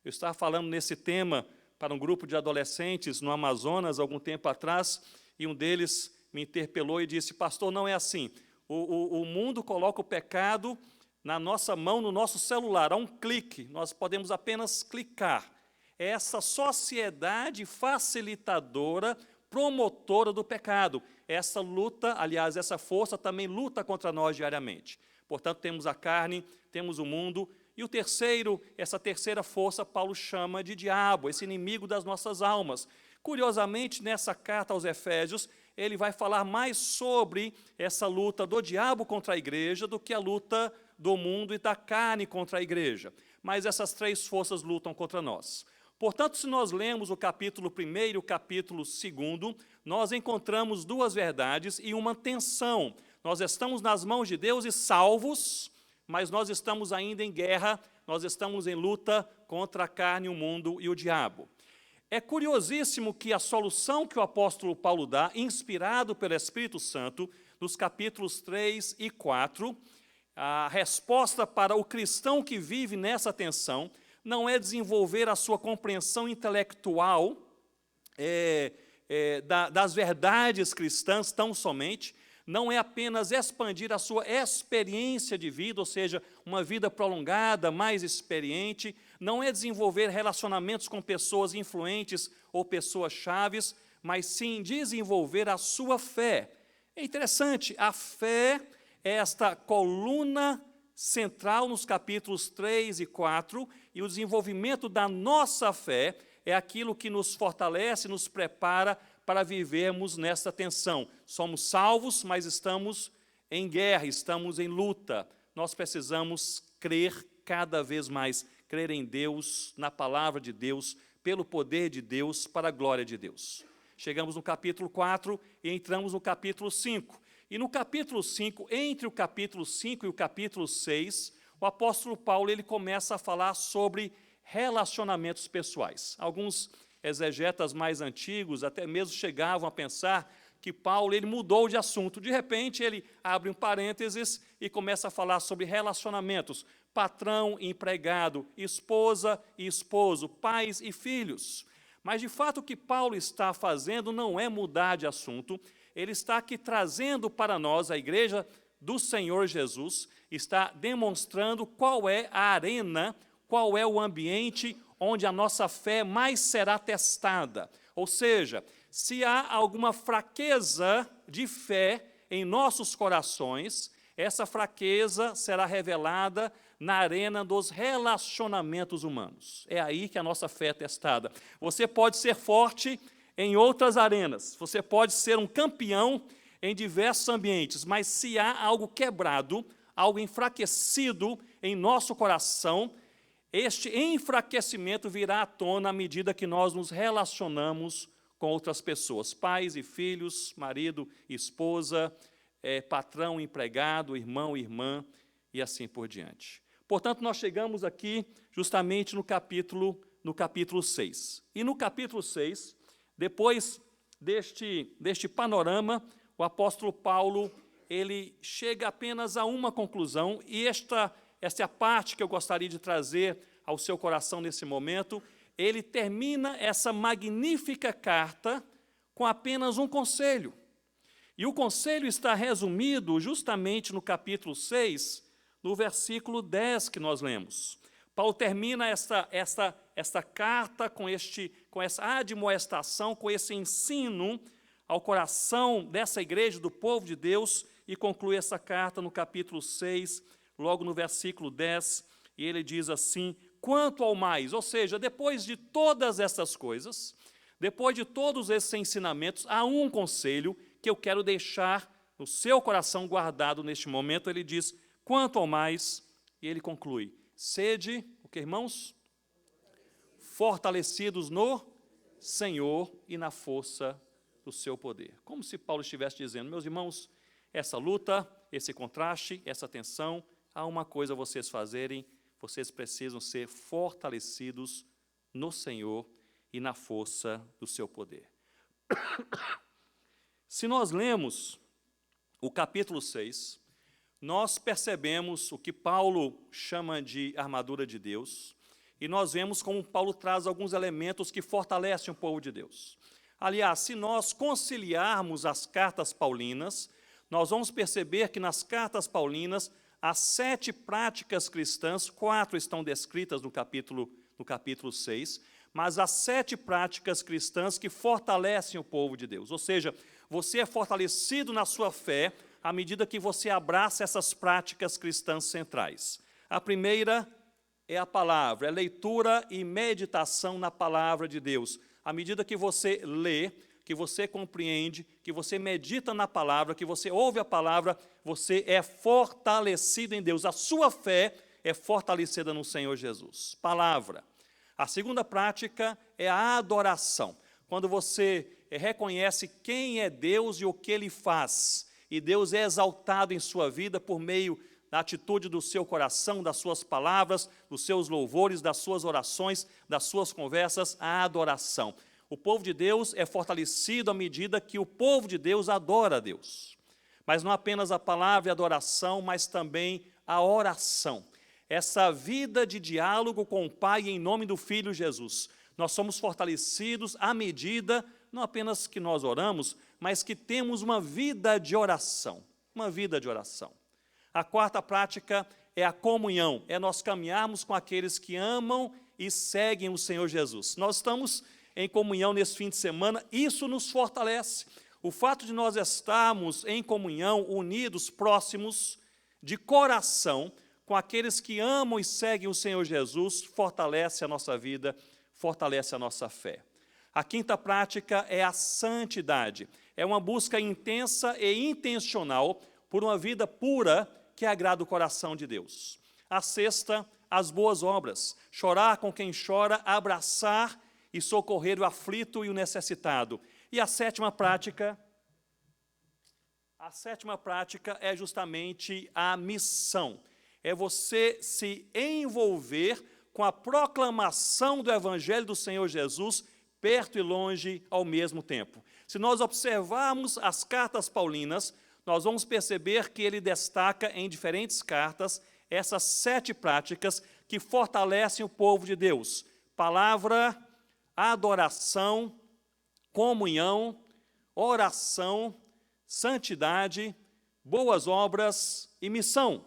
Eu estava falando nesse tema para um grupo de adolescentes no Amazonas, algum tempo atrás, e um deles me interpelou e disse: pastor, não é assim. O mundo coloca o pecado na nossa mão, no nosso celular, a um clique, nós podemos apenas clicar. É essa sociedade facilitadora, promotora do pecado. Essa luta, aliás, essa força também luta contra nós diariamente. Portanto, temos a carne, temos o mundo, e o terceiro, essa terceira força, Paulo chama de diabo, esse inimigo das nossas almas. Curiosamente, nessa carta aos Efésios, ele vai falar mais sobre essa luta do diabo contra a igreja do que a luta do mundo e da carne contra a igreja. Mas essas três forças lutam contra nós. Portanto, se nós lemos o capítulo 1 e o capítulo 2, nós encontramos duas verdades e uma tensão. Nós estamos nas mãos de Deus e salvos, mas nós estamos ainda em guerra, nós estamos em luta contra a carne, o mundo e o diabo. É curiosíssimo que a solução que o apóstolo Paulo dá, inspirado pelo Espírito Santo, nos capítulos 3 e 4, a resposta para o cristão que vive nessa tensão não é desenvolver a sua compreensão intelectual das verdades cristãs tão somente, não é apenas expandir a sua experiência de vida, ou seja, uma vida prolongada, mais experiente, não é desenvolver relacionamentos com pessoas influentes ou pessoas chaves, mas sim desenvolver a sua fé. É interessante, a fé é esta coluna central nos capítulos 3 e 4, e o desenvolvimento da nossa fé é aquilo que nos fortalece, nos prepara para vivermos nesta tensão. Somos salvos, mas estamos em guerra, estamos em luta. Nós precisamos crer cada vez mais, crer em Deus, na palavra de Deus, pelo poder de Deus, para a glória de Deus. Chegamos no capítulo 4 e entramos no capítulo 5. E no capítulo 5, entre o capítulo 5 e o capítulo 6, o apóstolo Paulo ele começa a falar sobre relacionamentos pessoais. Alguns exegetas mais antigos até mesmo chegavam a pensar que Paulo ele mudou de assunto. De repente, ele abre um parênteses e começa a falar sobre relacionamentos, patrão e empregado, esposa e esposo, pais e filhos. Mas, de fato, o que Paulo está fazendo não é mudar de assunto, ele está aqui trazendo para nós, a igreja do Senhor Jesus, está demonstrando qual é a arena, qual é o ambiente onde a nossa fé mais será testada. Ou seja, se há alguma fraqueza de fé em nossos corações, essa fraqueza será revelada na arena dos relacionamentos humanos. É aí que a nossa fé é testada. Você pode ser forte em outras arenas, você pode ser um campeão em diversos ambientes, mas se há algo quebrado, algo enfraquecido em nosso coração, este enfraquecimento virá à tona à medida que nós nos relacionamos com outras pessoas, pais e filhos, marido e esposa, patrão, empregado, irmão, irmã, e assim por diante. Portanto, nós chegamos aqui justamente no capítulo 6. E no capítulo 6, depois deste panorama, o apóstolo Paulo, ele chega apenas a uma conclusão, e esta é a parte que eu gostaria de trazer ao seu coração nesse momento. Ele termina essa magnífica carta com apenas um conselho. E o conselho está resumido justamente no capítulo 6, no versículo 10 que nós lemos. Paulo termina esta carta com essa admoestação, com esse ensino ao coração dessa igreja, do povo de Deus, e conclui essa carta no capítulo 6, logo no versículo 10, e ele diz assim: quanto ao mais, ou seja, depois de todas essas coisas, depois de todos esses ensinamentos, há um conselho que eu quero deixar no seu coração guardado neste momento. Ele diz, quanto ao mais, e ele conclui, sede, o que, irmãos? Fortalecidos no Senhor e na força do seu poder. Como se Paulo estivesse dizendo, meus irmãos, essa luta, esse contraste, essa tensão, há uma coisa a vocês fazerem, vocês precisam ser fortalecidos no Senhor e na força do seu poder. Se nós lemos o capítulo 6, nós percebemos o que Paulo chama de armadura de Deus, e nós vemos como Paulo traz alguns elementos que fortalecem o povo de Deus. Aliás, se nós conciliarmos as cartas paulinas, nós vamos perceber que nas cartas paulinas, as 7 práticas cristãs, 4 estão descritas no capítulo 6, mas as 7 práticas cristãs que fortalecem o povo de Deus. Ou seja, você é fortalecido na sua fé à medida que você abraça essas práticas cristãs centrais. A primeira é a palavra, é leitura e meditação na palavra de Deus. À medida que você lê, que você compreende, que você medita na palavra, que você ouve a palavra, você é fortalecido em Deus. A sua fé é fortalecida no Senhor Jesus. Palavra. A segunda prática é a adoração. Quando você reconhece quem é Deus e o que Ele faz, e Deus é exaltado em sua vida por meio da atitude do seu coração, das suas palavras, dos seus louvores, das suas orações, das suas conversas, a adoração. O povo de Deus é fortalecido à medida que o povo de Deus adora a Deus. Mas não apenas a palavra e a adoração, mas também a oração. Essa vida de diálogo com o Pai em nome do Filho Jesus. Nós somos fortalecidos à medida, não apenas que nós oramos, mas que temos uma vida de oração. Uma vida de oração. A quarta prática é a comunhão, é nós caminharmos com aqueles que amam e seguem o Senhor Jesus. Nós estamos em comunhão nesse fim de semana, isso nos fortalece. O fato de nós estarmos em comunhão, unidos, próximos, de coração, com aqueles que amam e seguem o Senhor Jesus, fortalece a nossa vida, fortalece a nossa fé. A quinta prática é a santidade. É uma busca intensa e intencional por uma vida pura que agrada o coração de Deus. A sexta, as boas obras. Chorar com quem chora, abraçar e socorrer o aflito e o necessitado. E a sétima prática é justamente a missão. É você se envolver com a proclamação do Evangelho do Senhor Jesus, perto e longe ao mesmo tempo. Se nós observarmos as cartas paulinas, nós vamos perceber que ele destaca em diferentes cartas essas 7 práticas que fortalecem o povo de Deus. Palavra, adoração, comunhão, oração, santidade, boas obras e missão.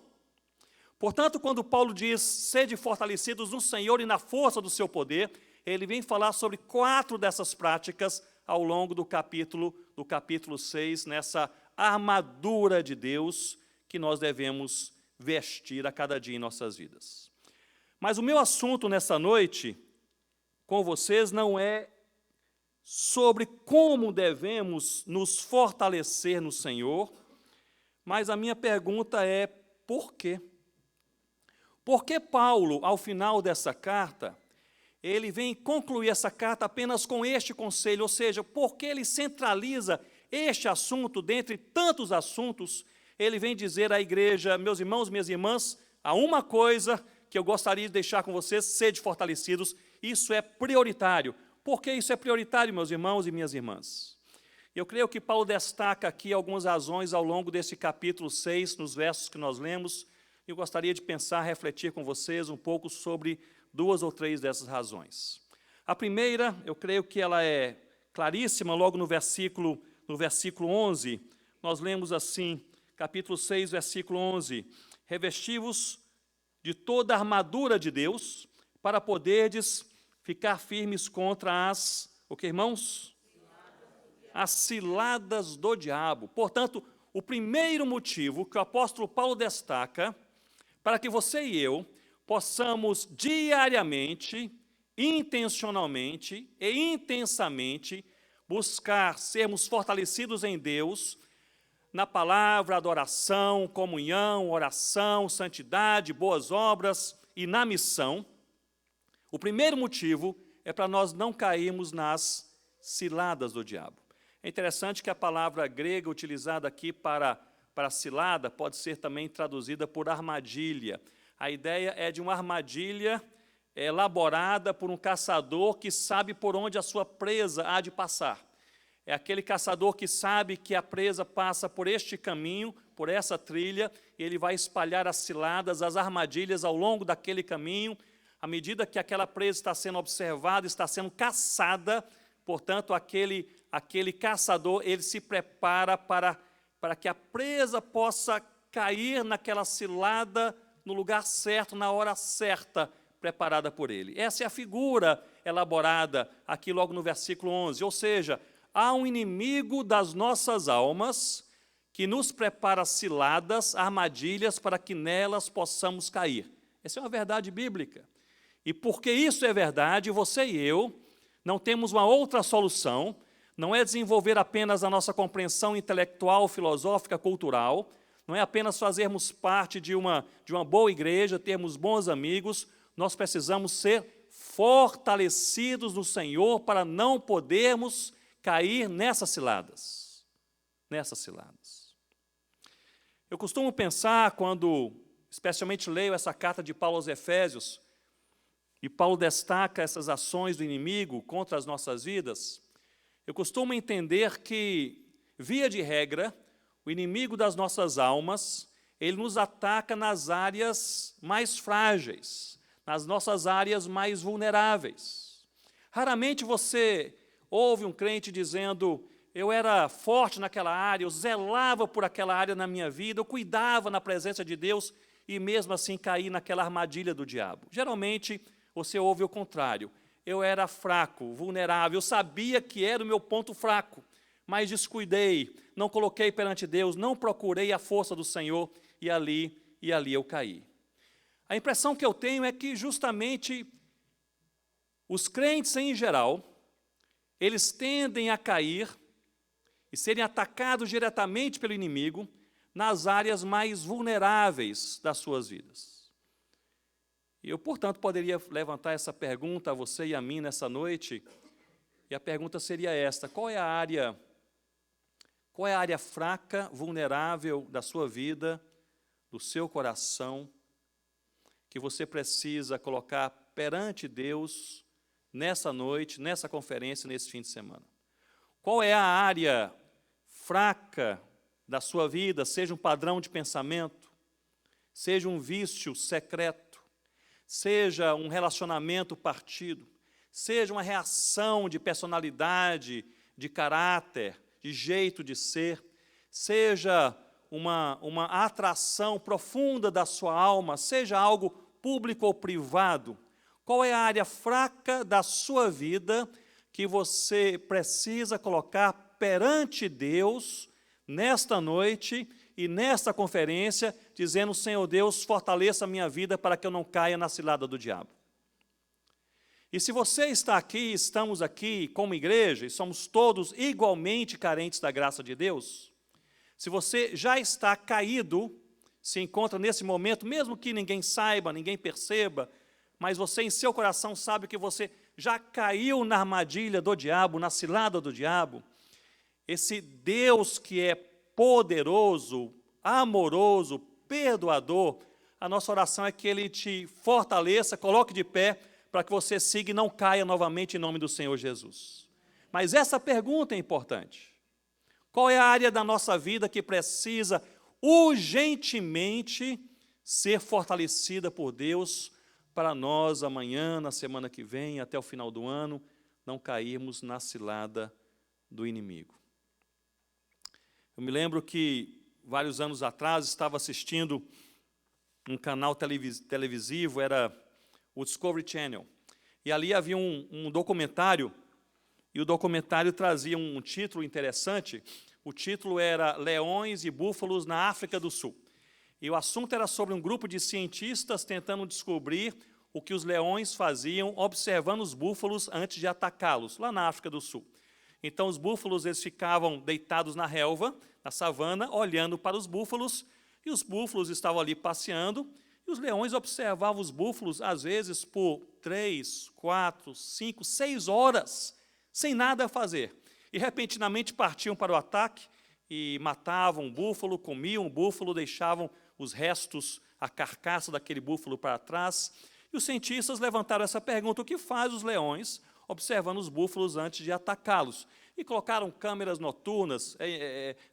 Portanto, quando Paulo diz, sede fortalecidos no Senhor e na força do seu poder, ele vem falar sobre 4 dessas práticas ao longo do capítulo 6, nessa armadura de Deus que nós devemos vestir a cada dia em nossas vidas. Mas o meu assunto nessa noite com vocês não é sobre como devemos nos fortalecer no Senhor, mas a minha pergunta é por quê? Por que Paulo, ao final dessa carta, ele vem concluir essa carta apenas com este conselho, ou seja, por que ele centraliza este assunto, dentre tantos assuntos, ele vem dizer à igreja, meus irmãos, minhas irmãs, há uma coisa que eu gostaria de deixar com vocês, sede fortalecidos, isso é prioritário. Por que isso é prioritário, meus irmãos e minhas irmãs? Eu creio que Paulo destaca aqui algumas razões ao longo desse capítulo 6, nos versos que nós lemos, e eu gostaria de pensar, refletir com vocês um pouco sobre 2 ou 3 dessas razões. A primeira, eu creio que ela é claríssima, logo no versículo 11, nós lemos assim, capítulo 6, versículo 11, revesti-vos de toda a armadura de Deus, para poderdes ficar firmes contra o que, irmãos? As ciladas do diabo. Portanto, o primeiro motivo que o apóstolo Paulo destaca, para que você e eu possamos diariamente, intencionalmente e intensamente buscar sermos fortalecidos em Deus, na palavra, adoração, comunhão, oração, santidade, boas obras e na missão. O primeiro motivo é para nós não cairmos nas ciladas do diabo. É interessante que a palavra grega utilizada aqui para cilada pode ser também traduzida por armadilha. A ideia é de uma armadilha elaborada por um caçador que sabe por onde a sua presa há de passar. é aquele caçador que sabe que a presa passa por este caminho, por essa trilha, e ele vai espalhar as ciladas, as armadilhas ao longo daquele caminho. À medida que aquela presa está sendo observada, está sendo caçada, portanto, aquele caçador, ele se prepara para que a presa possa cair naquela cilada, no lugar certo, na hora certa, preparada por ele. Essa é a figura elaborada aqui logo no versículo 11, ou seja, há um inimigo das nossas almas que nos prepara ciladas, armadilhas, para que nelas possamos cair. Essa é uma verdade bíblica. E porque isso é verdade, você e eu não temos uma outra solução, não é desenvolver apenas a nossa compreensão intelectual, filosófica, cultural, não é apenas fazermos parte de uma boa igreja, termos bons amigos, nós precisamos ser fortalecidos no Senhor para não podermos cair nessas ciladas. Nessas ciladas. Eu costumo pensar, quando especialmente leio essa carta de Paulo aos Efésios, e Paulo destaca essas ações do inimigo contra as nossas vidas, eu costumo entender que, via de regra, o inimigo das nossas almas, ele nos ataca nas áreas mais frágeis, nas nossas áreas mais vulneráveis. Raramente você ouve um crente dizendo: eu era forte naquela área, eu zelava por aquela área na minha vida, eu cuidava na presença de Deus e mesmo assim caí naquela armadilha do diabo. Geralmente você ouve o contrário: eu era fraco, vulnerável, eu sabia que era o meu ponto fraco, mas descuidei, não coloquei perante Deus, não procurei a força do Senhor e ali eu caí. A impressão que eu tenho é que justamente os crentes em geral, eles tendem a cair e serem atacados diretamente pelo inimigo nas áreas mais vulneráveis das suas vidas. E eu, portanto, poderia levantar essa pergunta a você e a mim nessa noite, e a pergunta seria esta: qual é a área fraca, vulnerável da sua vida, do seu coração, que você precisa colocar perante Deus nessa noite, nessa conferência, nesse fim de semana? Qual é a área fraca da sua vida, seja um padrão de pensamento, seja um vício secreto, seja um relacionamento partido, seja uma reação de personalidade, de caráter, de jeito de ser, seja uma atração profunda da sua alma, seja algo público ou privado? Qual é a área fraca da sua vida que você precisa colocar perante Deus nesta noite e nesta conferência, dizendo: Senhor Deus, fortaleça a minha vida para que eu não caia na cilada do diabo? E se você está aqui, estamos aqui como igreja, e somos todos igualmente carentes da graça de Deus, se você já está caído, se encontra nesse momento, mesmo que ninguém saiba, ninguém perceba, mas você em seu coração sabe que você já caiu na armadilha do diabo, na cilada do diabo, esse Deus que é poderoso, amoroso, perdoador, a nossa oração é que Ele te fortaleça, coloque de pé, para que você siga e não caia novamente em nome do Senhor Jesus. Mas essa pergunta é importante: qual é a área da nossa vida que precisa urgentemente ser fortalecida por Deus, para nós amanhã, na semana que vem, até o final do ano, não cairmos na cilada do inimigo? Eu me lembro que, vários anos atrás, estava assistindo um canal televisivo, era o Discovery Channel, e ali havia um documentário, e o documentário trazia um título interessante. O título era Leões e Búfalos na África do Sul. E o assunto era sobre um grupo de cientistas tentando descobrir o que os leões faziam observando os búfalos antes de atacá-los, lá na África do Sul. Então, os búfalos, eles ficavam deitados na relva, na savana, olhando para os búfalos, e os búfalos estavam ali passeando, e os leões observavam os búfalos, às vezes, por 3, 4, 5, 6 horas, sem nada a fazer. E, repentinamente, partiam para o ataque e matavam um búfalo, comiam o búfalo, deixavam os restos, a carcaça daquele búfalo para trás. E os cientistas levantaram essa pergunta: o que faz os leões observando os búfalos antes de atacá-los. E colocaram câmeras noturnas,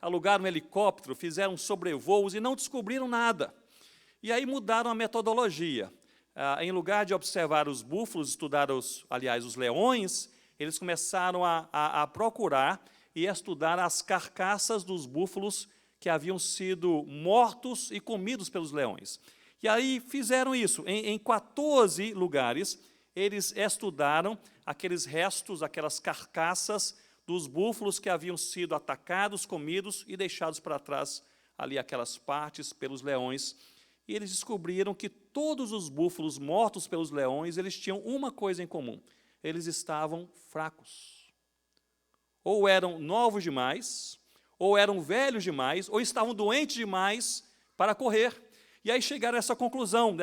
alugaram um helicóptero, fizeram sobrevoos e não descobriram nada. E aí mudaram a metodologia. Em lugar de observar os búfalos, estudar os leões, eles começaram a procurar e estudar as carcaças dos búfalos que haviam sido mortos e comidos pelos leões. E aí fizeram isso. Em 14 lugares, eles estudaram aqueles restos, aquelas carcaças dos búfalos que haviam sido atacados, comidos e deixados para trás ali aquelas partes pelos leões. E eles descobriram que todos os búfalos mortos pelos leões, eles tinham uma coisa em comum. Eles estavam fracos. Ou eram novos demais, ou eram velhos demais, ou estavam doentes demais para correr. E aí chegaram a essa conclusão,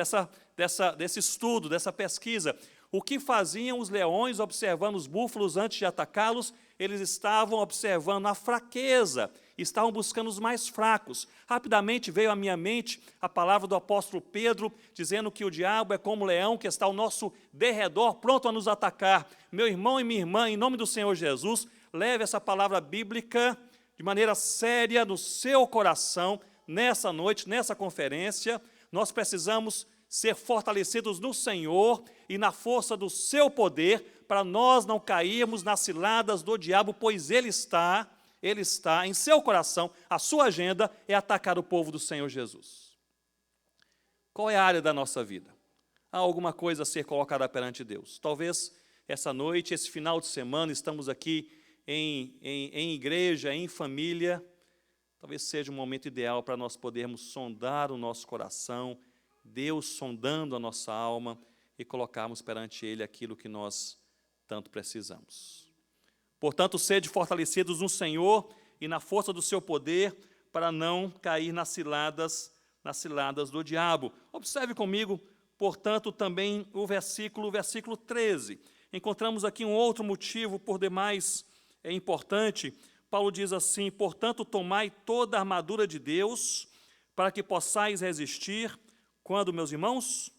desse estudo, dessa pesquisa. O que faziam os leões observando os búfalos antes de atacá-los? Eles estavam observando a fraqueza, estavam buscando os mais fracos. Rapidamente veio à minha mente a palavra do apóstolo Pedro, dizendo que o diabo é como um leão que está ao nosso derredor, pronto a nos atacar. Meu irmão e minha irmã, em nome do Senhor Jesus, leve essa palavra bíblica de maneira séria no seu coração, nessa noite, nessa conferência. Nós precisamos ser fortalecidos no Senhor e na força do seu poder, para nós não cairmos nas ciladas do diabo, pois ele está em seu coração, a sua agenda é atacar o povo do Senhor Jesus. Qual é a área da nossa vida? Há alguma coisa a ser colocada perante Deus? Talvez essa noite, esse final de semana, estamos aqui em igreja, em família, talvez seja um momento ideal para nós podermos sondar o nosso coração, Deus sondando a nossa alma e colocarmos perante Ele aquilo que nós tanto precisamos. Portanto, sede fortalecidos no Senhor e na força do seu poder, para não cair nas ciladas do diabo. Observe comigo, portanto, também o versículo 13. Encontramos aqui um outro motivo por demais importante. Paulo diz assim: portanto, tomai toda a armadura de Deus, para que possais resistir, quando, meus irmãos?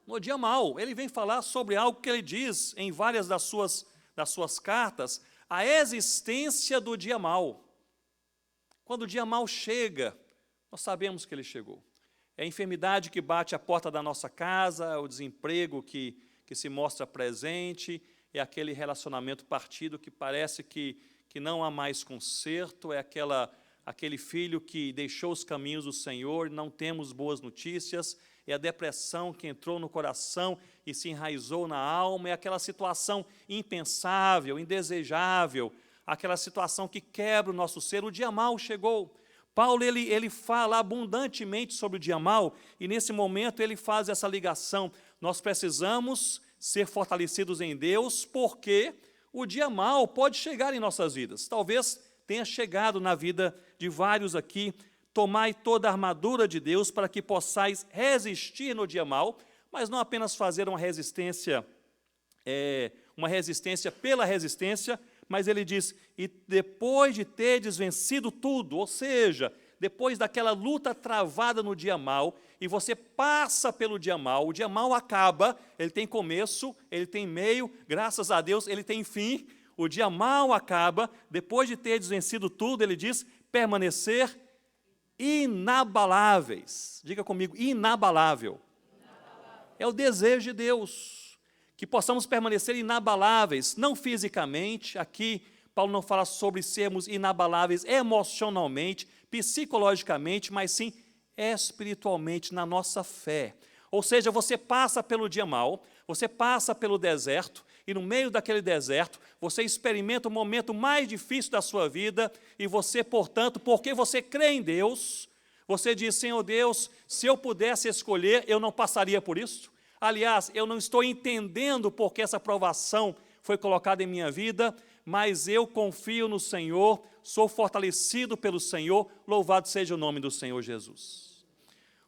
No dia mau. Ele vem falar sobre algo que ele diz em várias das suas cartas, a existência do dia mau. Quando o dia mau chega, nós sabemos que ele chegou. É a enfermidade que bate à porta da nossa casa, é o desemprego que se mostra presente, é aquele relacionamento partido que parece que não há mais conserto, é aquele filho que deixou os caminhos do Senhor, não temos boas notícias, é a depressão que entrou no coração e se enraizou na alma, é aquela situação impensável, indesejável, aquela situação que quebra o nosso ser. O dia mau chegou. Paulo ele fala abundantemente sobre o dia mau, e nesse momento ele faz essa ligação. Nós precisamos ser fortalecidos em Deus, porque o dia mau pode chegar em nossas vidas. Talvez tenha chegado na vida de vários aqui. Tomai toda a armadura de Deus para que possais resistir no dia mau, mas não apenas fazer uma resistência pela resistência, mas ele diz, e depois de teres vencido tudo, ou seja, depois daquela luta travada no dia mau, e você passa pelo dia mau, o dia mau acaba, ele tem começo, ele tem meio, graças a Deus, ele tem fim, o dia mau acaba, depois de teres vencido tudo, ele diz, permanecer inabaláveis. Diga comigo, inabalável. É o desejo de Deus, que possamos permanecer inabaláveis, não fisicamente, aqui Paulo não fala sobre sermos inabaláveis emocionalmente, psicologicamente, mas sim espiritualmente, na nossa fé. Ou seja, você passa pelo dia mau, você passa pelo deserto, e no meio daquele deserto, você experimenta o momento mais difícil da sua vida, e você, portanto, porque você crê em Deus, você diz, Senhor Deus, se eu pudesse escolher, eu não passaria por isso. Aliás, eu não estou entendendo porque essa provação foi colocada em minha vida, mas eu confio no Senhor, sou fortalecido pelo Senhor, louvado seja o nome do Senhor Jesus.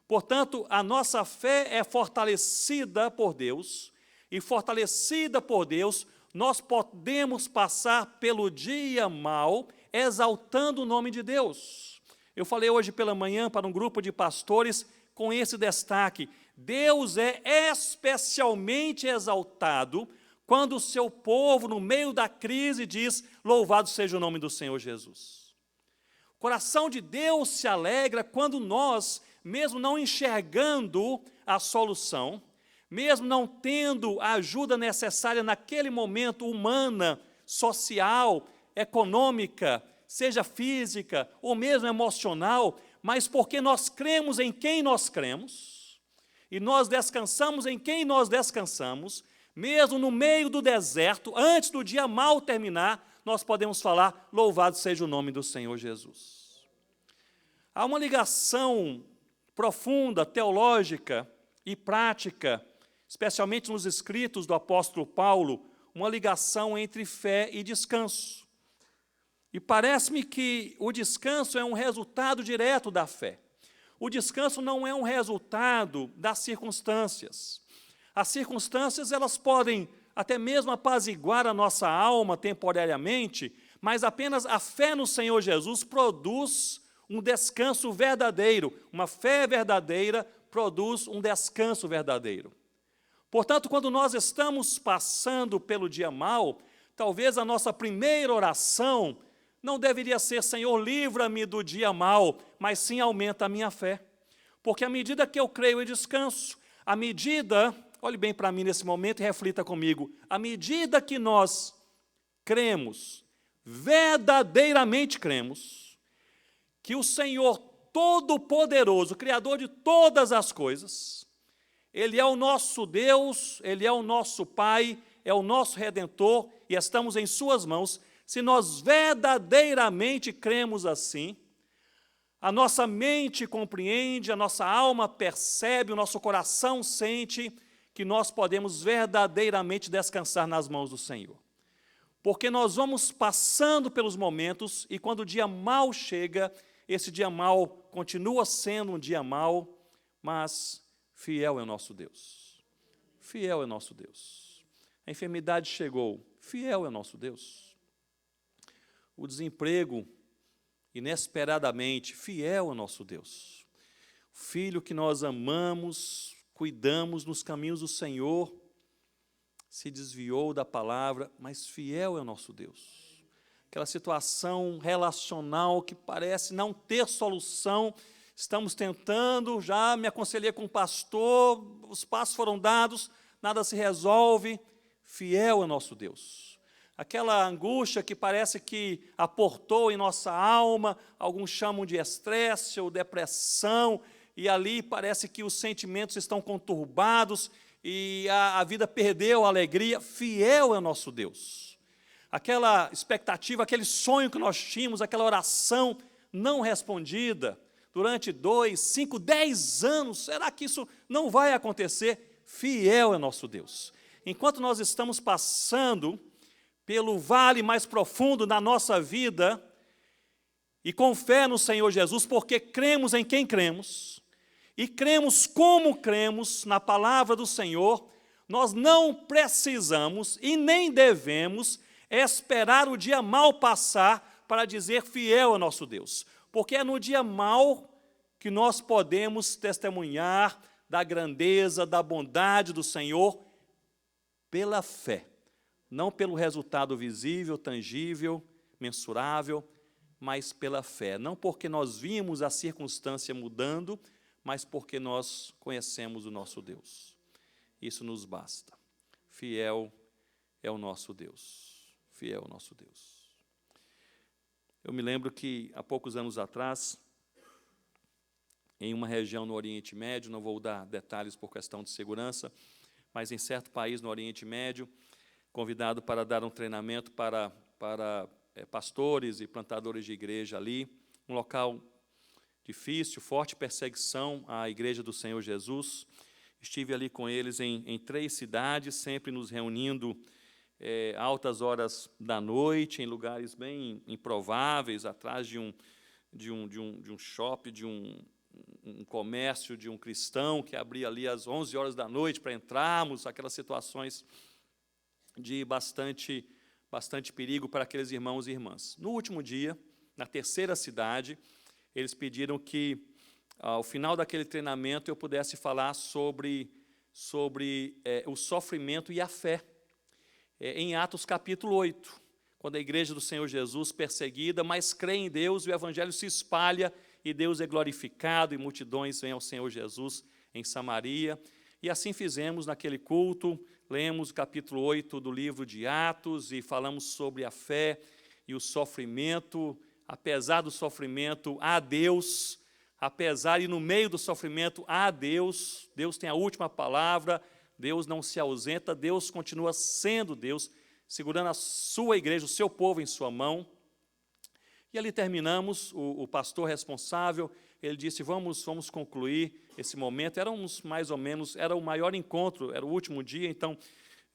Portanto, a nossa fé é fortalecida por Deus, e fortalecida por Deus, nós podemos passar pelo dia mau, exaltando o nome de Deus. Eu falei hoje pela manhã para um grupo de pastores com esse destaque: Deus é especialmente exaltado quando o seu povo, no meio da crise, diz: louvado seja o nome do Senhor Jesus. O coração de Deus se alegra quando nós, mesmo não enxergando a solução, mesmo não tendo a ajuda necessária naquele momento, humana, social, econômica, seja física ou mesmo emocional, mas porque nós cremos em quem nós cremos, e nós descansamos em quem nós descansamos, mesmo no meio do deserto, antes do dia mal terminar, nós podemos falar: louvado seja o nome do Senhor Jesus. Há uma ligação profunda, teológica e prática, especialmente nos escritos do apóstolo Paulo, uma ligação entre fé e descanso. E parece-me que o descanso é um resultado direto da fé. O descanso não é um resultado das circunstâncias. As circunstâncias, elas podem até mesmo apaziguar a nossa alma temporariamente, mas apenas a fé no Senhor Jesus produz um descanso verdadeiro. Uma fé verdadeira produz um descanso verdadeiro. Portanto, quando nós estamos passando pelo dia mau, talvez a nossa primeira oração não deveria ser: Senhor, livra-me do dia mau, mas sim: aumenta a minha fé. Porque à medida que eu creio e descanso, à medida, olhe bem para mim nesse momento e reflita comigo, à medida que nós cremos, verdadeiramente cremos, que o Senhor Todo-Poderoso, Criador de todas as coisas, Ele é o nosso Deus, Ele é o nosso Pai, é o nosso Redentor, e estamos em suas mãos. Se nós verdadeiramente cremos assim, a nossa mente compreende, a nossa alma percebe, o nosso coração sente que nós podemos verdadeiramente descansar nas mãos do Senhor. Porque nós vamos passando pelos momentos, e quando o dia mau chega, esse dia mau continua sendo um dia mau, mas fiel é o nosso Deus. Fiel é o nosso Deus. A enfermidade chegou, fiel é o nosso Deus. O desemprego, inesperadamente, fiel é o nosso Deus. O filho que nós amamos, cuidamos nos caminhos do Senhor, se desviou da palavra, mas fiel é o nosso Deus. Aquela situação relacional que parece não ter solução, estamos tentando, já me aconselhei com o pastor, os passos foram dados, nada se resolve, fiel é o nosso Deus. Aquela angústia que parece que aportou em nossa alma, alguns chamam de estresse ou depressão, e ali parece que os sentimentos estão conturbados e a vida perdeu a alegria, fiel é o nosso Deus. Aquela expectativa, aquele sonho que nós tínhamos, aquela oração não respondida, durante 2, 5, 10 anos, será que isso não vai acontecer? Fiel é nosso Deus. Enquanto nós estamos passando pelo vale mais profundo da nossa vida, e com fé no Senhor Jesus, porque cremos em quem cremos, e cremos como cremos na palavra do Senhor, nós não precisamos e nem devemos esperar o dia mau passar para dizer fiel é nosso Deus. Porque é no dia mau que nós podemos testemunhar da grandeza, da bondade do Senhor pela fé. Não pelo resultado visível, tangível, mensurável, mas pela fé. Não porque nós vimos a circunstância mudando, mas porque nós conhecemos o nosso Deus. Isso nos basta. Fiel é o nosso Deus. Fiel é o nosso Deus. Eu me lembro que, há poucos anos atrás, em uma região no Oriente Médio, não vou dar detalhes por questão de segurança, mas em certo país no Oriente Médio, convidado para dar um treinamento para pastores e plantadores de igreja ali, um local difícil, forte perseguição à igreja do Senhor Jesus. Estive ali com eles em 3 cidades, sempre nos reunindo altas horas da noite, em lugares bem improváveis, atrás de um shopping, de um comércio de um cristão que abria ali às 11 horas da noite para entrarmos, aquelas situações de bastante perigo para aqueles irmãos e irmãs. No último dia, na 3ª cidade, eles pediram que, ao final daquele treinamento, eu pudesse falar sobre o sofrimento e a fé. em Atos capítulo 8, quando a igreja do Senhor Jesus, perseguida, mas crê em Deus, e o evangelho se espalha, e Deus é glorificado, e multidões vêm ao Senhor Jesus em Samaria. E assim fizemos naquele culto, lemos o capítulo 8 do livro de Atos, e falamos sobre a fé e o sofrimento. Apesar do sofrimento, há Deus. Apesar e no meio do sofrimento, há Deus. Deus tem a última palavra, Deus não se ausenta, Deus continua sendo Deus, segurando a sua igreja, o seu povo em sua mão. E ali terminamos, o pastor responsável, ele disse, vamos concluir esse momento. Éramos mais ou menos, era o maior encontro, era o último dia, então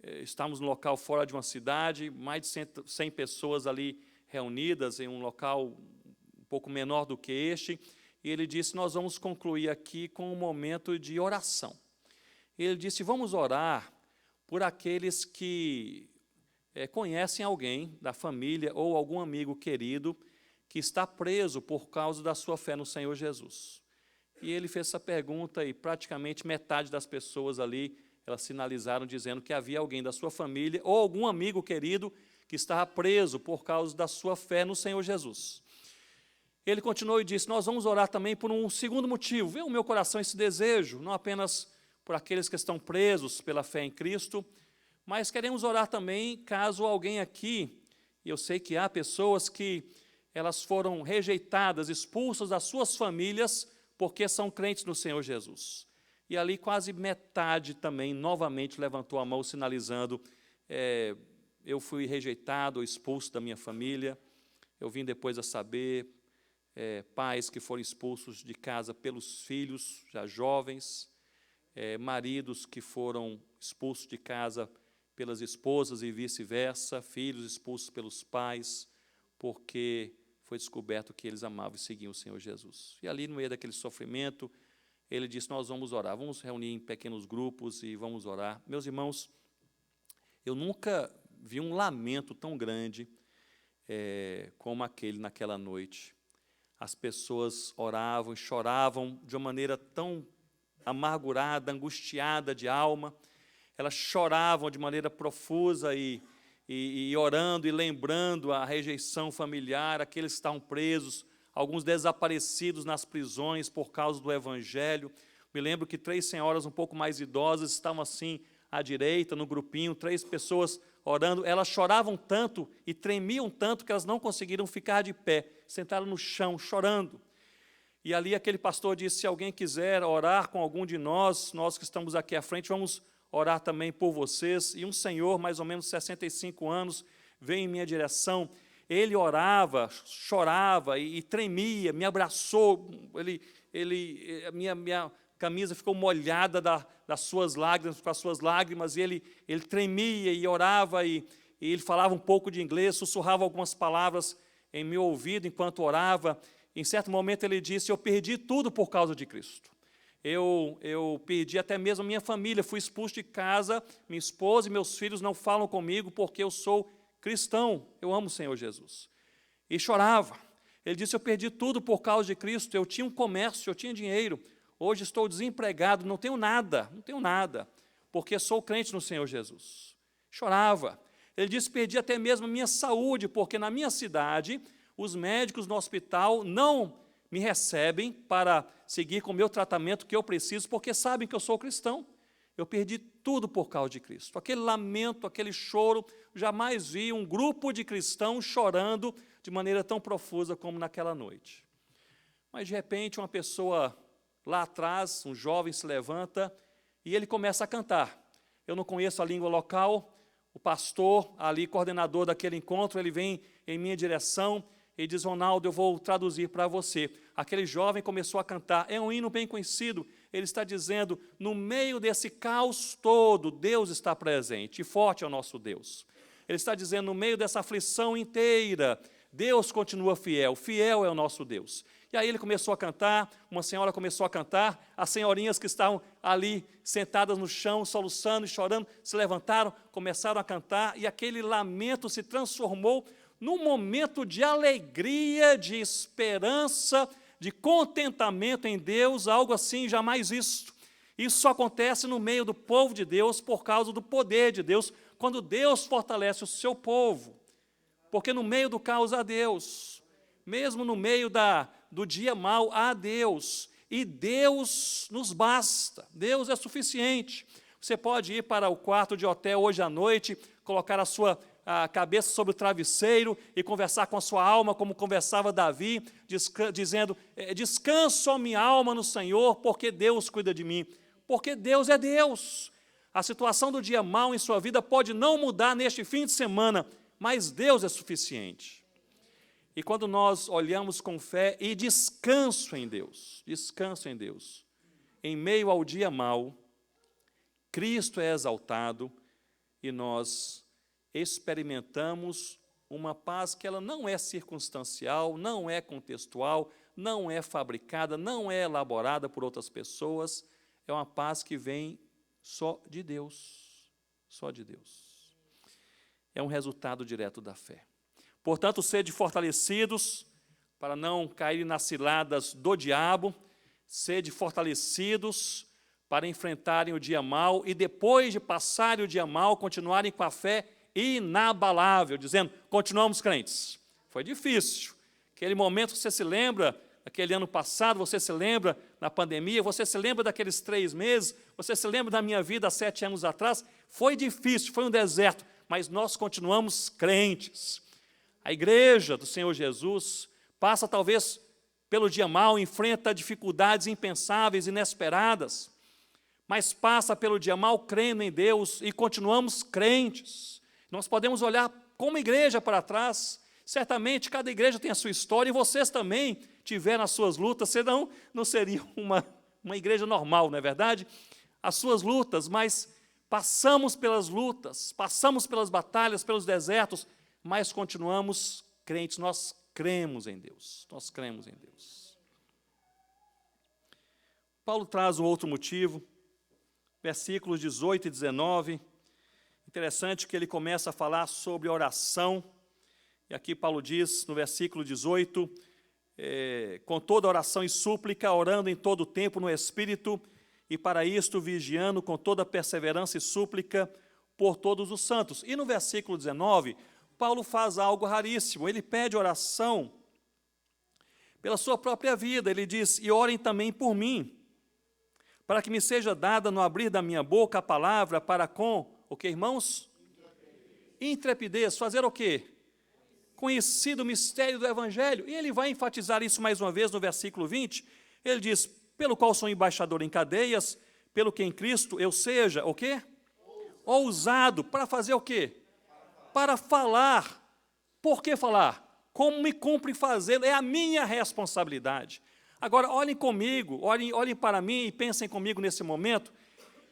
estávamos no local fora de uma cidade, mais de 100 pessoas ali reunidas em um local um pouco menor do que este, e ele disse, nós vamos concluir aqui com um momento de oração. Ele disse, vamos orar por aqueles que conhecem alguém da família ou algum amigo querido que está preso por causa da sua fé no Senhor Jesus. E ele fez essa pergunta e praticamente metade das pessoas ali, elas sinalizaram dizendo que havia alguém da sua família ou algum amigo querido que estava preso por causa da sua fé no Senhor Jesus. Ele continuou e disse, nós vamos orar também por um segundo motivo. Veio no meu coração esse desejo, não apenas por aqueles que estão presos pela fé em Cristo, mas queremos orar também caso alguém aqui, e eu sei que há pessoas que elas foram rejeitadas, expulsas das suas famílias, porque são crentes no Senhor Jesus. E ali quase metade também, novamente, levantou a mão, sinalizando, eu fui rejeitado ou expulso da minha família. Eu vim depois a saber, pais que foram expulsos de casa pelos filhos, já jovens, maridos que foram expulsos de casa pelas esposas e vice-versa, filhos expulsos pelos pais, porque foi descoberto que eles amavam e seguiam o Senhor Jesus. E ali, no meio daquele sofrimento, ele disse, nós vamos orar, vamos reunir em pequenos grupos e vamos orar. Meus irmãos, eu nunca vi um lamento tão grande como aquele naquela noite. As pessoas oravam e choravam de uma maneira tão amargurada, angustiada de alma. Elas choravam de maneira profusa e orando e lembrando a rejeição familiar, aqueles que estavam presos, alguns desaparecidos nas prisões por causa do Evangelho. Me lembro que 3 senhoras um pouco mais idosas estavam assim à direita, no grupinho, 3 pessoas orando. Elas choravam tanto e tremiam tanto que elas não conseguiram ficar de pé, sentaram no chão, chorando. E ali aquele pastor disse, se alguém quiser orar com algum de nós que estamos aqui à frente, vamos orar também por vocês. E um senhor, mais ou menos 65 anos, veio em minha direção. Ele orava, chorava e tremia, me abraçou. Minha camisa ficou molhada das suas lágrimas, com as suas lágrimas, e ele tremia e orava, e ele falava um pouco de inglês, sussurrava algumas palavras em meu ouvido enquanto orava. Em certo momento ele disse, eu perdi tudo por causa de Cristo. Eu perdi até mesmo a minha família, fui expulso de casa, minha esposa e meus filhos não falam comigo porque eu sou cristão, eu amo o Senhor Jesus. E chorava. Ele disse, eu perdi tudo por causa de Cristo, eu tinha um comércio, eu tinha dinheiro, hoje estou desempregado, não tenho nada, porque sou crente no Senhor Jesus. Chorava. Ele disse, perdi até mesmo a minha saúde, porque na minha cidade, os médicos no hospital não me recebem para seguir com o meu tratamento que eu preciso, porque sabem que eu sou cristão. Eu perdi tudo por causa de Cristo. Aquele lamento, aquele choro, jamais vi um grupo de cristãos chorando de maneira tão profusa como naquela noite. Mas, de repente, uma pessoa lá atrás, um jovem se levanta e ele começa a cantar. Eu não conheço a língua local, o pastor, ali, coordenador daquele encontro, ele vem em minha direção e diz, Ronaldo, eu vou traduzir para você. Aquele jovem começou a cantar, é um hino bem conhecido, ele está dizendo, no meio desse caos todo, Deus está presente, e forte é o nosso Deus. Ele está dizendo, no meio dessa aflição inteira, Deus continua fiel, fiel é o nosso Deus. E aí ele começou a cantar, uma senhora começou a cantar, as senhorinhas que estavam ali sentadas no chão, soluçando e chorando, se levantaram, começaram a cantar, e aquele lamento se transformou num momento de alegria, de esperança, de contentamento em Deus, algo assim jamais visto. Isso só acontece no meio do povo de Deus por causa do poder de Deus, quando Deus fortalece o seu povo. Porque no meio do caos há Deus, mesmo no meio do dia mau há Deus, e Deus nos basta, Deus é suficiente. Você pode ir para o quarto de hotel hoje à noite, colocar a cabeça sobre o travesseiro e conversar com a sua alma, como conversava Davi, dizendo, descanso a minha alma no Senhor, porque Deus cuida de mim, porque Deus é Deus. A situação do dia mau em sua vida pode não mudar neste fim de semana, mas Deus é suficiente. E quando nós olhamos com fé e descanso em Deus, em meio ao dia mau, Cristo é exaltado e nós experimentamos uma paz que ela não é circunstancial, não é contextual, não é fabricada, não é elaborada por outras pessoas, é uma paz que vem só de Deus, só de Deus. É um resultado direto da fé. Portanto, sede fortalecidos, para não cair nas ciladas do diabo, sede fortalecidos para enfrentarem o dia mau e depois de passarem o dia mau, continuarem com a fé inabalável, dizendo, continuamos crentes. Foi difícil. Aquele momento que você se lembra, aquele ano passado, você se lembra na pandemia, você se lembra daqueles 3 meses, você se lembra da minha vida há 7 anos atrás, foi difícil, foi um deserto, mas nós continuamos crentes. A igreja do Senhor Jesus passa talvez pelo dia mau, enfrenta dificuldades impensáveis, inesperadas, mas passa pelo dia mau crendo em Deus e continuamos crentes. Nós podemos olhar como igreja para trás, certamente cada igreja tem a sua história e vocês também tiveram as suas lutas, senão não seria uma igreja normal, não é verdade? As suas lutas, mas passamos pelas lutas, passamos pelas batalhas, pelos desertos, mas continuamos crentes, nós cremos em Deus, nós cremos em Deus. Paulo traz um outro motivo, versículos 18 e 19, interessante que ele começa a falar sobre oração, e aqui Paulo diz no versículo 18, com toda oração e súplica, orando em todo o tempo no Espírito, e para isto vigiando com toda perseverança e súplica por todos os santos. E no versículo 19, Paulo faz algo raríssimo, ele pede oração pela sua própria vida, ele diz, e orem também por mim, para que me seja dada no abrir da minha boca a palavra para com, o que, irmãos? Intrepidez, fazer o quê? Conhecido o mistério do Evangelho, e ele vai enfatizar isso mais uma vez no versículo 20, ele diz, pelo qual sou embaixador em cadeias, pelo que em Cristo eu seja, o quê? Ousado, para fazer o quê? Para falar. Por que falar? Como me cumpre fazê-lo, é a minha responsabilidade. Agora, olhem comigo, olhem para mim e pensem comigo nesse momento.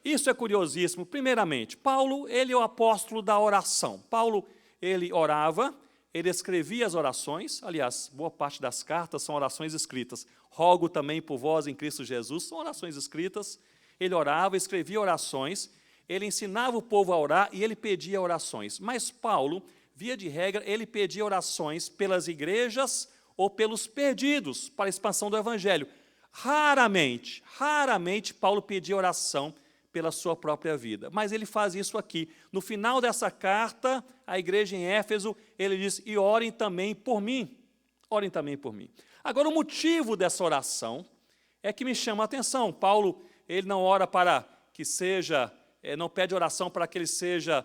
Isso é curiosíssimo. Primeiramente, Paulo, ele é o apóstolo da oração. Paulo, ele orava, ele escrevia as orações, aliás, boa parte das cartas são orações escritas. Rogo também por vós em Cristo Jesus, são orações escritas. Ele orava, escrevia orações, ele ensinava o povo a orar e ele pedia orações. Mas Paulo, via de regra, ele pedia orações pelas igrejas ou pelos perdidos para a expansão do Evangelho. Raramente Paulo pedia oração pela sua própria vida. Mas ele faz isso aqui. No final dessa carta, à igreja em Éfeso, ele diz, e orem também por mim. Orem também por mim. Agora, o motivo dessa oração é que me chama a atenção. Paulo, ele não ora para que seja, não pede oração para que ele seja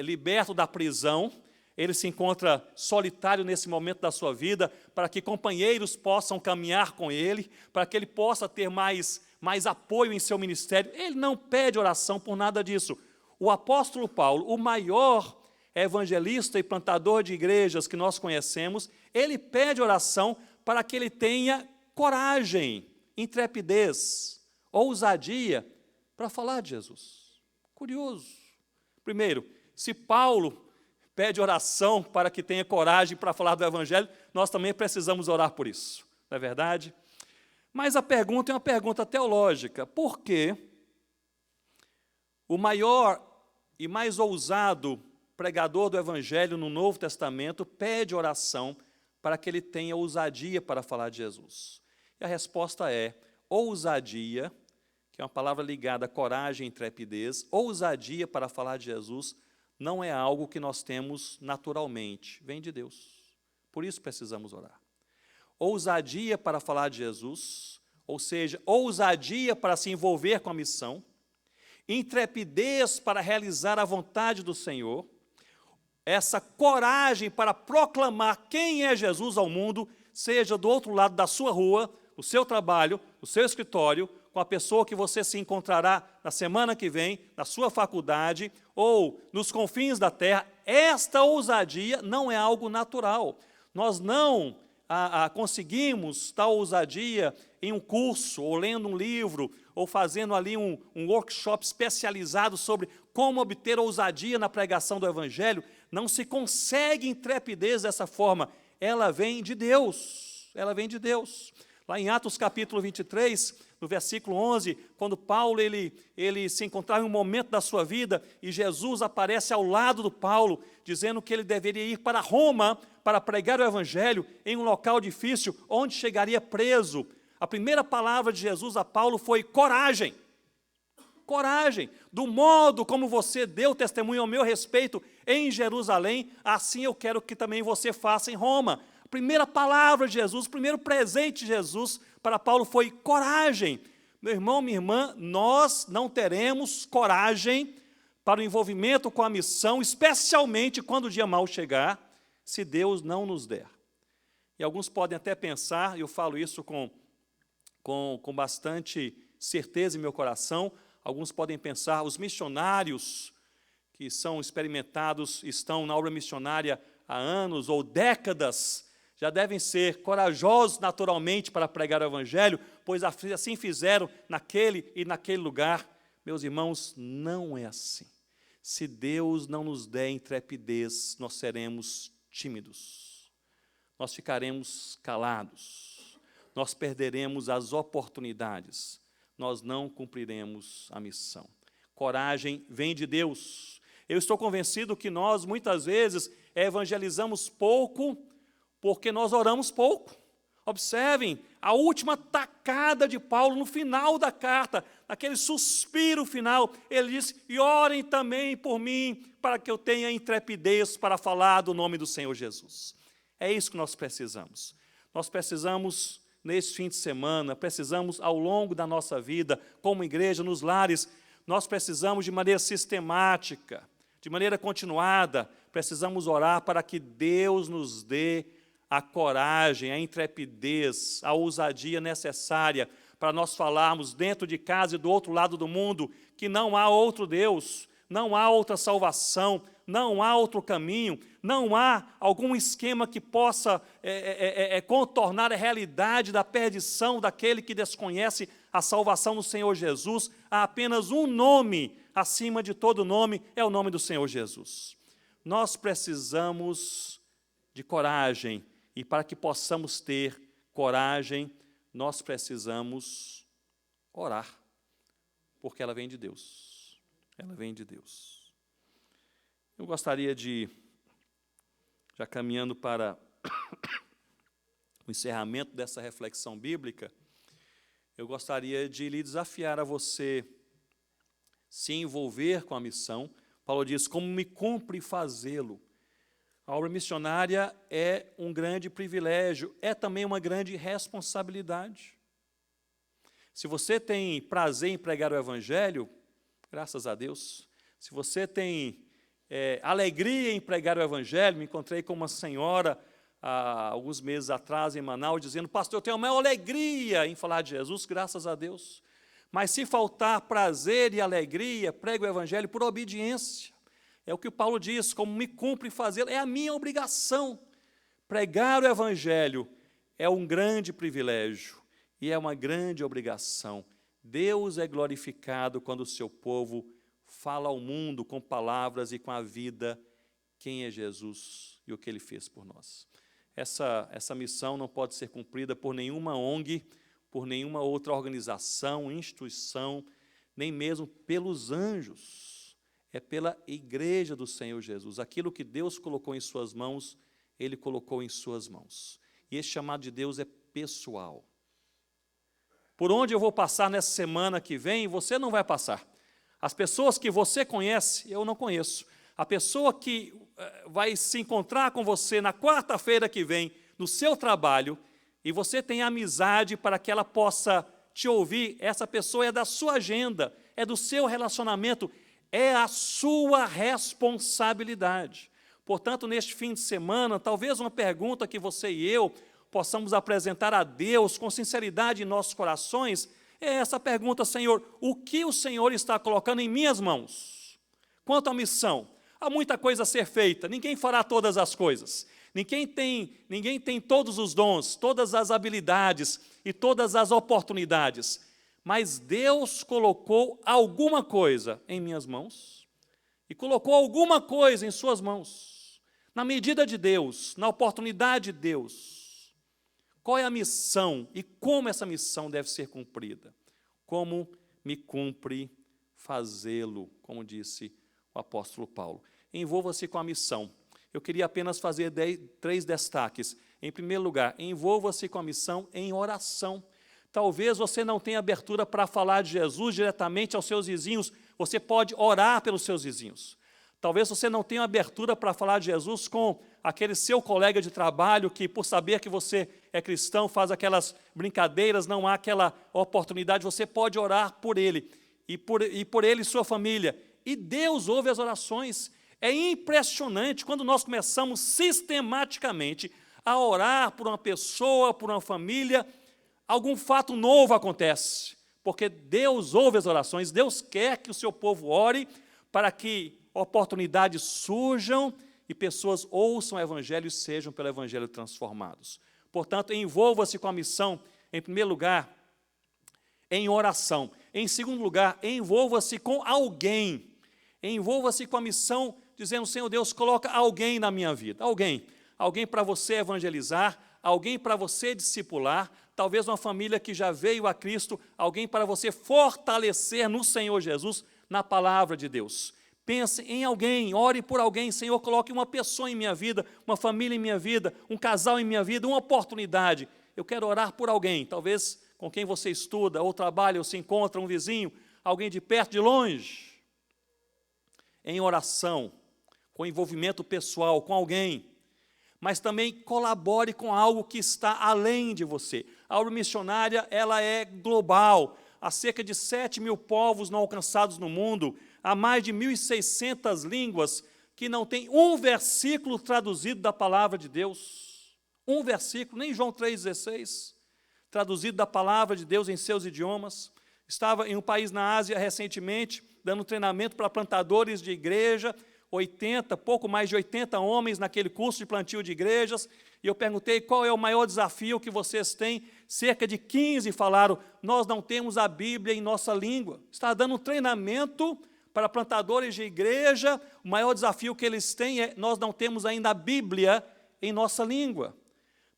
liberto da prisão. Ele se encontra solitário nesse momento da sua vida, para que companheiros possam caminhar com ele, para que ele possa ter mais apoio em seu ministério. Ele não pede oração por nada disso. O apóstolo Paulo, o maior evangelista e plantador de igrejas que nós conhecemos, ele pede oração para que ele tenha coragem, intrepidez, ousadia para falar de Jesus. Curioso. Primeiro, se Paulo pede oração para que tenha coragem para falar do Evangelho, nós também precisamos orar por isso, não é verdade? Mas a pergunta é uma pergunta teológica. Por que o maior e mais ousado pregador do Evangelho no Novo Testamento pede oração para que ele tenha ousadia para falar de Jesus? E a resposta é ousadia, que que é uma palavra ligada a coragem e intrepidez, ousadia para falar de Jesus, não é algo que nós temos naturalmente, vem de Deus. Por isso precisamos orar. Ousadia para falar de Jesus, ou seja, ousadia para se envolver com a missão, intrepidez para realizar a vontade do Senhor, essa coragem para proclamar quem é Jesus ao mundo, seja do outro lado da sua rua, o seu trabalho, o seu escritório, com a pessoa que você se encontrará na semana que vem, na sua faculdade, ou nos confins da terra. Esta ousadia não é algo natural. Nós não conseguimos tal ousadia em um curso, ou lendo um livro, ou fazendo ali um workshop especializado sobre como obter ousadia na pregação do Evangelho. Não se consegue intrepidez dessa forma. Ela vem de Deus. Ela vem de Deus. Lá em Atos capítulo 23, no versículo 11, quando Paulo ele se encontrava em um momento da sua vida e Jesus aparece ao lado do Paulo, dizendo que ele deveria ir para Roma para pregar o Evangelho em um local difícil, onde chegaria preso. A primeira palavra de Jesus a Paulo foi coragem. Coragem. Do modo como você deu testemunho ao meu respeito em Jerusalém, assim eu quero que também você faça em Roma. A primeira palavra de Jesus, o primeiro presente de Jesus para Paulo foi coragem. Meu irmão, minha irmã, nós não teremos coragem para o envolvimento com a missão, especialmente quando o dia mau chegar, se Deus não nos der. E alguns podem até pensar, e eu falo isso com bastante certeza em meu coração, alguns podem pensar, os missionários que são experimentados, estão na obra missionária há anos ou décadas, já devem ser corajosos naturalmente para pregar o Evangelho, pois assim fizeram naquele e naquele lugar. Meus irmãos, não é assim. Se Deus não nos der intrepidez, nós seremos tímidos, nós ficaremos calados, nós perderemos as oportunidades, nós não cumpriremos a missão. Coragem vem de Deus. Eu estou convencido que nós, muitas vezes, evangelizamos pouco, porque nós oramos pouco. Observem a última tacada de Paulo no final da carta, naquele suspiro final, ele diz, e orem também por mim, para que eu tenha intrepidez para falar do nome do Senhor Jesus. É isso que nós precisamos. Nós precisamos, nesse fim de semana, precisamos ao longo da nossa vida, como igreja, nos lares, nós precisamos de maneira sistemática, de maneira continuada, precisamos orar para que Deus nos dê a coragem, a intrepidez, a ousadia necessária para nós falarmos dentro de casa e do outro lado do mundo que não há outro Deus, não há outra salvação, não há outro caminho, não há algum esquema que possa contornar a realidade da perdição daquele que desconhece a salvação do Senhor Jesus. Há apenas um nome acima de todo nome, é o nome do Senhor Jesus. Nós precisamos de coragem, e para que possamos ter coragem, nós precisamos orar, porque ela vem de Deus. Ela vem de Deus. Eu gostaria de, já caminhando para o encerramento dessa reflexão bíblica, eu gostaria de lhe desafiar a você se envolver com a missão. Paulo diz, como me cumpre fazê-lo. A obra missionária é um grande privilégio, é também uma grande responsabilidade. Se você tem prazer em pregar o Evangelho, graças a Deus. Se você tem alegria em pregar o Evangelho, me encontrei com uma senhora há alguns meses atrás em Manaus, dizendo, pastor, eu tenho a maior alegria em falar de Jesus, graças a Deus. Mas se faltar prazer e alegria, pregue o Evangelho por obediência. É o que o Paulo diz, como me cumpre fazê-lo, é a minha obrigação. Pregar o Evangelho é um grande privilégio e é uma grande obrigação. Deus é glorificado quando o seu povo fala ao mundo com palavras e com a vida quem é Jesus e o que Ele fez por nós. Essa missão não pode ser cumprida por nenhuma ONG, por nenhuma outra organização, instituição, nem mesmo pelos anjos. É pela igreja do Senhor Jesus. Aquilo que Deus colocou em suas mãos, Ele colocou em suas mãos. E esse chamado de Deus é pessoal. por onde eu vou passar nessa semana que vem, você não vai passar. As pessoas que você conhece, eu não conheço. A pessoa que vai se encontrar com você na quarta-feira que vem, no seu trabalho, e você tem amizade para que ela possa te ouvir, essa pessoa é da sua agenda, é do seu relacionamento, é a sua responsabilidade. Portanto, neste fim de semana, talvez uma pergunta que você e eu possamos apresentar a Deus com sinceridade em nossos corações, é essa pergunta: Senhor, o que o Senhor está colocando em minhas mãos? Quanto à missão, há muita coisa a ser feita, ninguém fará todas as coisas, ninguém tem todos os dons, todas as habilidades e todas as oportunidades, mas Deus colocou alguma coisa em minhas mãos e colocou alguma coisa em suas mãos, na medida de Deus, na oportunidade de Deus. Qual é a missão e como essa missão deve ser cumprida? Como me cumpre fazê-lo, como disse o apóstolo Paulo. Envolva-se com a missão. Eu queria apenas fazer 3 destaques. Em primeiro lugar, envolva-se com a missão em oração. Talvez você não tenha abertura para falar de Jesus diretamente aos seus vizinhos, você pode orar pelos seus vizinhos. Talvez você não tenha abertura para falar de Jesus com aquele seu colega de trabalho que, por saber que você é cristão, faz aquelas brincadeiras, não há aquela oportunidade, você pode orar por ele e por ele e sua família. E Deus ouve as orações. É impressionante quando nós começamos sistematicamente a orar por uma pessoa, por uma família, algum fato novo acontece, porque Deus ouve as orações, Deus quer que o seu povo ore para que oportunidades surjam e pessoas ouçam o Evangelho e sejam pelo Evangelho transformados. Portanto, envolva-se com a missão, em primeiro lugar, em oração. Em segundo lugar, envolva-se com alguém. Envolva-se com a missão, dizendo: Senhor Deus, coloca alguém na minha vida. Alguém para você evangelizar, alguém para você discipular, talvez uma família que já veio a Cristo, alguém para você fortalecer no Senhor Jesus, na palavra de Deus. Pense em alguém, ore por alguém. Senhor, coloque uma pessoa em minha vida, uma família em minha vida, um casal em minha vida, uma oportunidade. Eu quero orar por alguém, talvez com quem você estuda, ou trabalha, ou se encontra, um vizinho, alguém de perto, de longe. Em oração, com envolvimento pessoal, com alguém. Mas também colabore com algo que está além de você. A obra missionária, ela é global. Há cerca de 7.000 povos não alcançados no mundo, há mais de 1.600 línguas que não tem um versículo traduzido da palavra de Deus. Um versículo, nem João 3,16, traduzido da palavra de Deus em seus idiomas. Estava em um país na Ásia recentemente, dando treinamento para plantadores de igreja, pouco mais de 80 homens naquele curso de plantio de igrejas, e eu perguntei qual é o maior desafio que vocês têm. Cerca de 15 falaram: nós não temos a Bíblia em nossa língua. Está dando um treinamento para plantadores de igreja, o maior desafio que eles têm é: nós não temos ainda a Bíblia em nossa língua.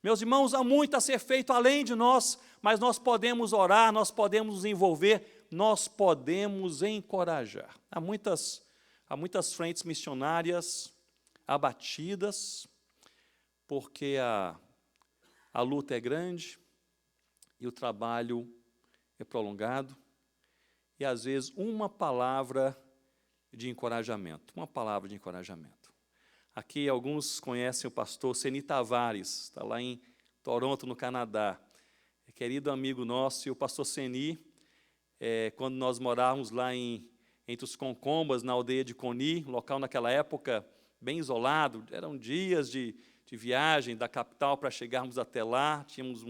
Meus irmãos, há muito a ser feito além de nós, mas nós podemos orar, nós podemos nos envolver, nós podemos encorajar. Há muitas frentes missionárias abatidas, porque a luta é grande e o trabalho é prolongado, e às vezes uma palavra de encorajamento. Aqui alguns conhecem o pastor Seni Tavares, está lá em Toronto, no Canadá. É querido amigo nosso, e o pastor Seni, quando nós morávamos lá entre os Concombas, na aldeia de Coni, local naquela época bem isolado, eram dias de viagem da capital para chegarmos até lá, tínhamos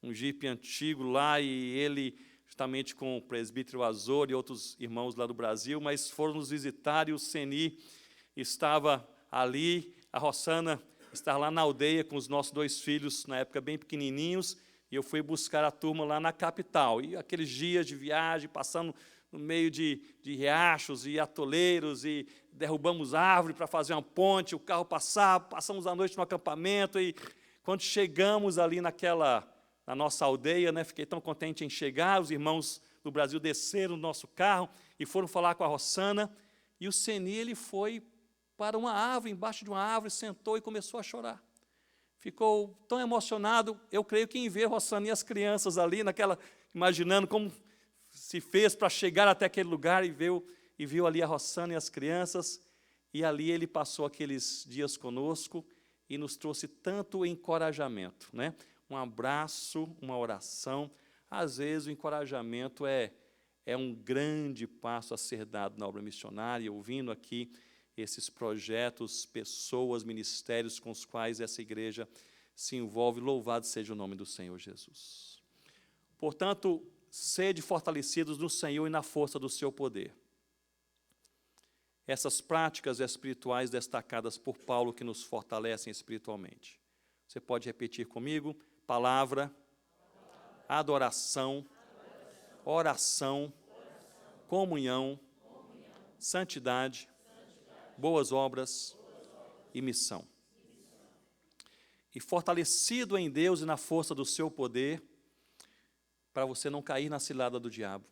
um jipe antigo lá, e ele, justamente com o presbítero Azor e outros irmãos lá do Brasil, mas foram nos visitar, e o Seni estava ali, a Rossana estava lá na aldeia com os nossos 2 filhos, na época bem pequenininhos, e eu fui buscar a turma lá na capital, e aqueles dias de viagem, passando no meio de riachos e atoleiros, e derrubamos árvore para fazer uma ponte, o carro passava, passamos a noite no acampamento, e quando chegamos ali na nossa aldeia, fiquei tão contente em chegar, os irmãos do Brasil desceram do nosso carro e foram falar com a Rossana, e o Seni, ele foi para uma árvore, embaixo de uma árvore, sentou e começou a chorar. Ficou tão emocionado, eu creio que em ver Rossana e as crianças ali, imaginando como se fez para chegar até aquele lugar e viu ali a Rossana e as crianças. E ali ele passou aqueles dias conosco e nos trouxe tanto encorajamento, né? Um abraço, uma oração. Às vezes o encorajamento é um grande passo a ser dado na obra missionária, ouvindo aqui esses projetos, pessoas, ministérios com os quais essa igreja se envolve. Louvado seja o nome do Senhor Jesus. Portanto, sede fortalecidos no Senhor e na força do seu poder. Essas práticas espirituais destacadas por Paulo que nos fortalecem espiritualmente. Você pode repetir comigo? Palavra, adoração, oração, comunhão, santidade, boas obras e missão. E fortalecido em Deus e na força do seu poder, para você não cair na cilada do diabo,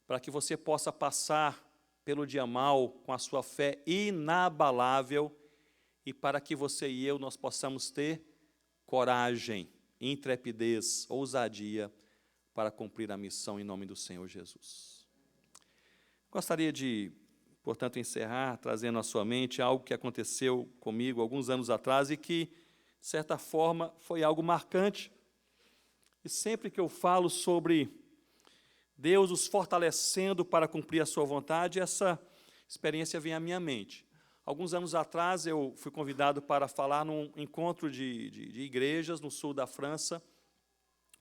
para que você possa passar pelo dia mal com a sua fé inabalável e para que você e eu nós possamos ter coragem, intrepidez, ousadia para cumprir a missão em nome do Senhor Jesus. Gostaria de, portanto, encerrar trazendo à sua mente algo que aconteceu comigo alguns anos atrás e que, de certa forma, foi algo marcante. E sempre que eu falo sobre Deus os fortalecendo para cumprir a sua vontade, essa experiência vem à minha mente. Alguns anos atrás, eu fui convidado para falar num encontro de igrejas no sul da França,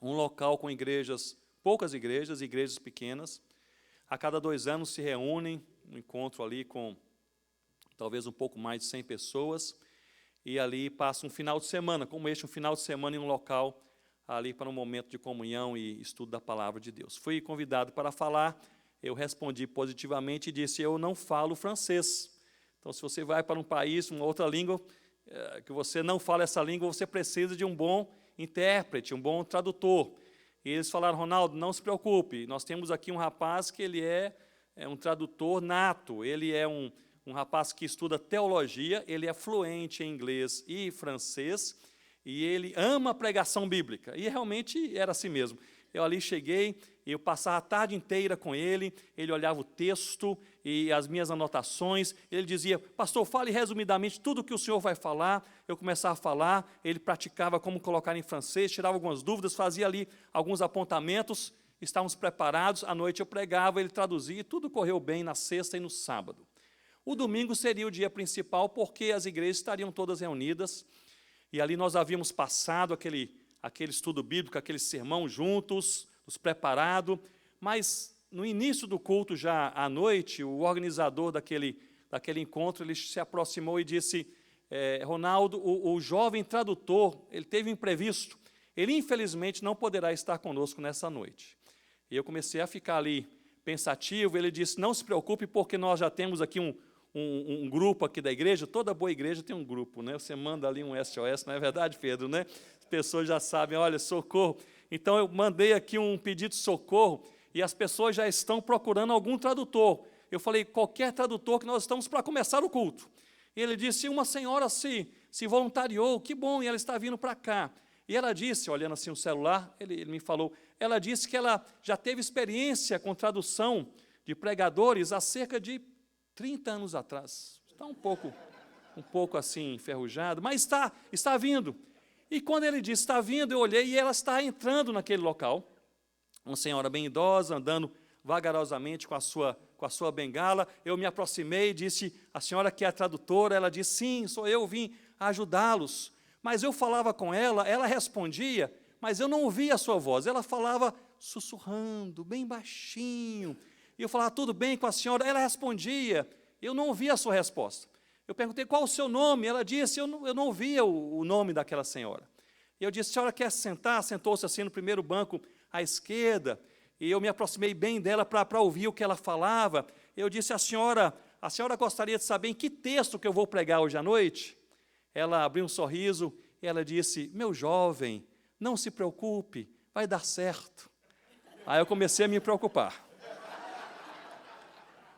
um local com igrejas, poucas igrejas pequenas. A cada 2 anos se reúnem, um encontro ali com talvez um pouco mais de 100 pessoas, e ali passa um final de semana, como este, um final de semana em um local ali para um momento de comunhão e estudo da palavra de Deus. Fui convidado para falar, eu respondi positivamente e disse, eu não falo francês. Então, se você vai para um país, uma outra língua, que você não fala essa língua, você precisa de um bom intérprete, um bom tradutor. E eles falaram, Ronaldo, não se preocupe, nós temos aqui um rapaz que ele é um tradutor nato, ele é um rapaz que estuda teologia, ele é fluente em inglês e francês, e ele ama a pregação bíblica. E realmente era assim mesmo. Eu ali cheguei, eu passava a tarde inteira com ele, ele olhava o texto e as minhas anotações, ele dizia, pastor, fale resumidamente tudo o que o senhor vai falar. Eu começava a falar, ele praticava como colocar em francês, tirava algumas dúvidas, fazia ali alguns apontamentos, estávamos preparados, à noite eu pregava, ele traduzia, e tudo correu bem na sexta e no sábado. O domingo seria o dia principal, porque as igrejas estariam todas reunidas, e ali nós havíamos passado aquele estudo bíblico, aquele sermão juntos, nos preparado, mas no início do culto, já à noite, o organizador daquele encontro, ele se aproximou e disse, Ronaldo, o jovem tradutor, ele teve um imprevisto, ele infelizmente não poderá estar conosco nessa noite. E eu comecei a ficar ali pensativo, ele disse, não se preocupe, porque nós já temos aqui um grupo aqui da igreja, toda boa igreja tem um grupo, né? Você manda ali um SOS, não é verdade, Pedro, né? As pessoas já sabem, olha, socorro. Então, eu mandei aqui um pedido de socorro e as pessoas já estão procurando algum tradutor. Eu falei, qualquer tradutor que nós estamos para começar o culto. E ele disse, uma senhora se voluntariou, que bom, e ela está vindo para cá. E ela disse, olhando assim o celular, ele me falou, ela disse que ela já teve experiência com tradução de pregadores há cerca de 30 anos atrás. Está um pouco assim enferrujado, mas está vindo. E quando ele disse está vindo, eu olhei e ela está entrando naquele local. Uma senhora bem idosa, andando vagarosamente com a sua bengala. Eu me aproximei e disse, a senhora que é a tradutora? Ela disse, sim, sou eu, vim ajudá-los. Mas eu falava com ela, ela respondia, mas eu não ouvia a sua voz. Ela falava sussurrando, bem baixinho. E eu falava, tudo bem com a senhora? Ela respondia, eu não ouvia a sua resposta. Eu perguntei, qual o seu nome? Ela disse, eu não ouvia o nome daquela senhora. E eu disse, a senhora quer se sentar? Sentou-se assim no primeiro banco à esquerda, e eu me aproximei bem dela para ouvir o que ela falava. Eu disse, a senhora gostaria de saber em que texto que eu vou pregar hoje à noite? Ela abriu um sorriso, e ela disse, meu jovem, não se preocupe, vai dar certo. Aí eu comecei a me preocupar.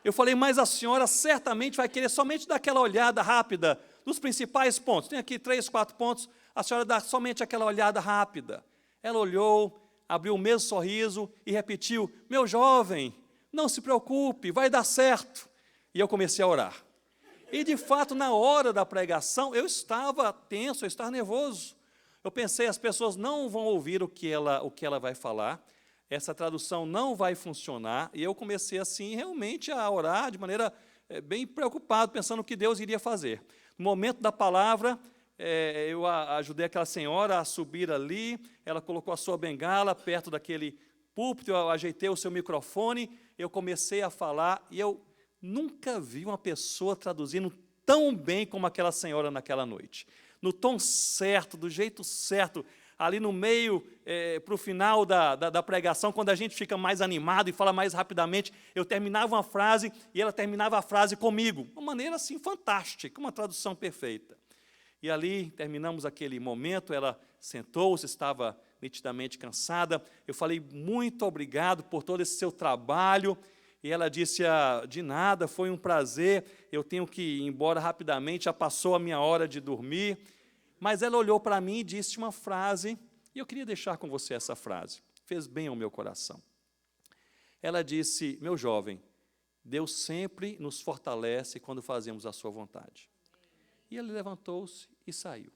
Eu falei, mas a senhora certamente vai querer somente dar aquela olhada rápida nos principais pontos. Tem aqui 3, 4 pontos, a senhora dá somente aquela olhada rápida. Ela olhou, abriu o mesmo sorriso e repetiu: meu jovem, não se preocupe, vai dar certo. E eu comecei a orar. E de fato, na hora da pregação, eu estava tenso, eu estava nervoso. Eu pensei, as pessoas não vão ouvir o que ela vai falar, essa tradução não vai funcionar, e eu comecei assim, realmente, a orar de maneira bem preocupado, pensando o que Deus iria fazer. No momento da palavra, eu ajudei aquela senhora a subir ali, ela colocou a sua bengala perto daquele púlpito, eu ajeitei o seu microfone, eu comecei a falar, e eu nunca vi uma pessoa traduzindo tão bem como aquela senhora naquela noite. No tom certo, do jeito certo, ali no meio, para o final da pregação, quando a gente fica mais animado e fala mais rapidamente, eu terminava uma frase e ela terminava a frase comigo. Uma maneira assim fantástica, uma tradução perfeita. E ali terminamos aquele momento, ela sentou-se, estava nitidamente cansada. Eu falei, muito obrigado por todo esse seu trabalho. E ela disse, de nada, foi um prazer, eu tenho que ir embora rapidamente, já passou a minha hora de dormir. Mas ela olhou para mim e disse uma frase, e eu queria deixar com você essa frase, fez bem ao meu coração. Ela disse, meu jovem, Deus sempre nos fortalece quando fazemos a sua vontade. E ele levantou-se e saiu.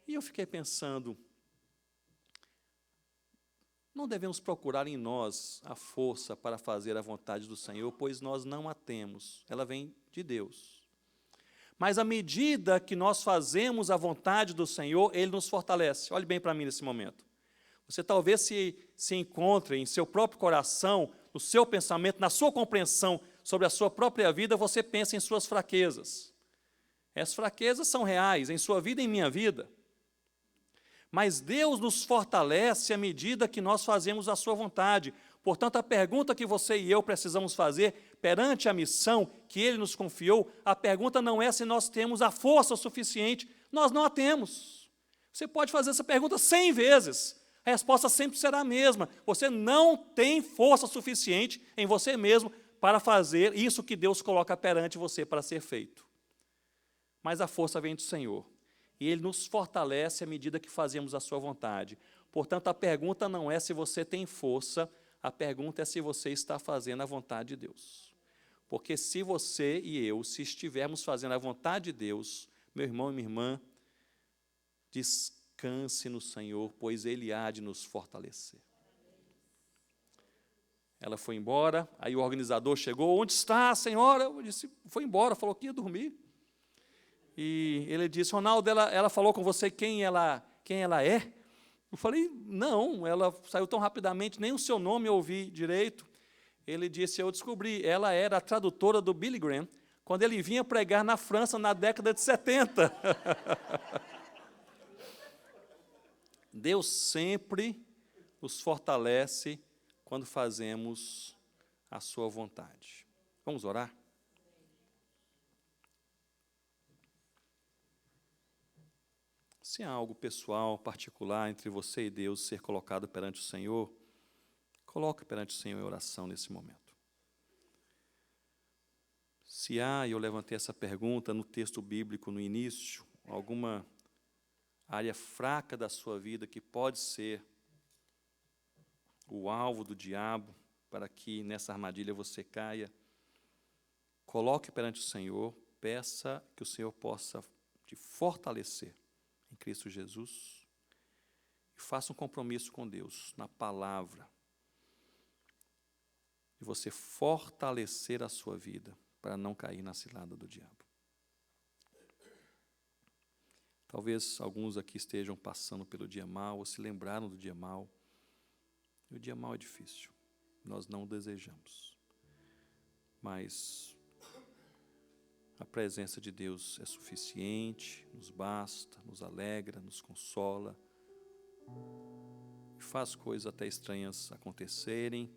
E eu fiquei pensando, não devemos procurar em nós a força para fazer a vontade do Senhor, pois nós não a temos, ela vem de Deus. Mas à medida que nós fazemos a vontade do Senhor, Ele nos fortalece. Olhe bem para mim nesse momento. Você talvez se encontre em seu próprio coração, no seu pensamento, na sua compreensão sobre a sua própria vida, você pensa em suas fraquezas. Essas fraquezas são reais, em sua vida e em minha vida. Mas Deus nos fortalece à medida que nós fazemos a sua vontade. Portanto, a pergunta que você e eu precisamos fazer perante a missão que Ele nos confiou, a pergunta não é se nós temos a força suficiente, nós não a temos. Você pode fazer essa pergunta 100 vezes, a resposta sempre será a mesma. Você não tem força suficiente em você mesmo para fazer isso que Deus coloca perante você para ser feito. Mas a força vem do Senhor. E Ele nos fortalece à medida que fazemos a sua vontade. Portanto, a pergunta não é se você tem força, a pergunta é se você está fazendo a vontade de Deus. Porque se você e eu, se estivermos fazendo a vontade de Deus, meu irmão e minha irmã, descanse no Senhor, pois Ele há de nos fortalecer. Ela foi embora, aí o organizador chegou, onde está a senhora? Eu disse, foi embora, falou que ia dormir. E ele disse, Ronaldo, ela falou com você quem ela é? Eu falei, não, ela saiu tão rapidamente, nem o seu nome eu ouvi direito. Ele disse, eu descobri, ela era a tradutora do Billy Graham, quando ele vinha pregar na França na década de 70. Deus sempre nos fortalece quando fazemos a sua vontade. Vamos orar? Se há algo pessoal, particular, entre você e Deus ser colocado perante o Senhor, coloque perante o Senhor em oração nesse momento. Se há, e eu levantei essa pergunta no texto bíblico no início, alguma área fraca da sua vida que pode ser o alvo do diabo para que nessa armadilha você caia, coloque perante o Senhor, peça que o Senhor possa te fortalecer em Cristo Jesus e faça um compromisso com Deus na palavra e você fortalecer a sua vida para não cair na cilada do diabo. Talvez alguns aqui estejam passando pelo dia mau ou se lembraram do dia mau. E o dia mau é difícil, nós não o desejamos, mas a presença de Deus é suficiente, nos basta, nos alegra, nos consola, e faz coisas até estranhas acontecerem.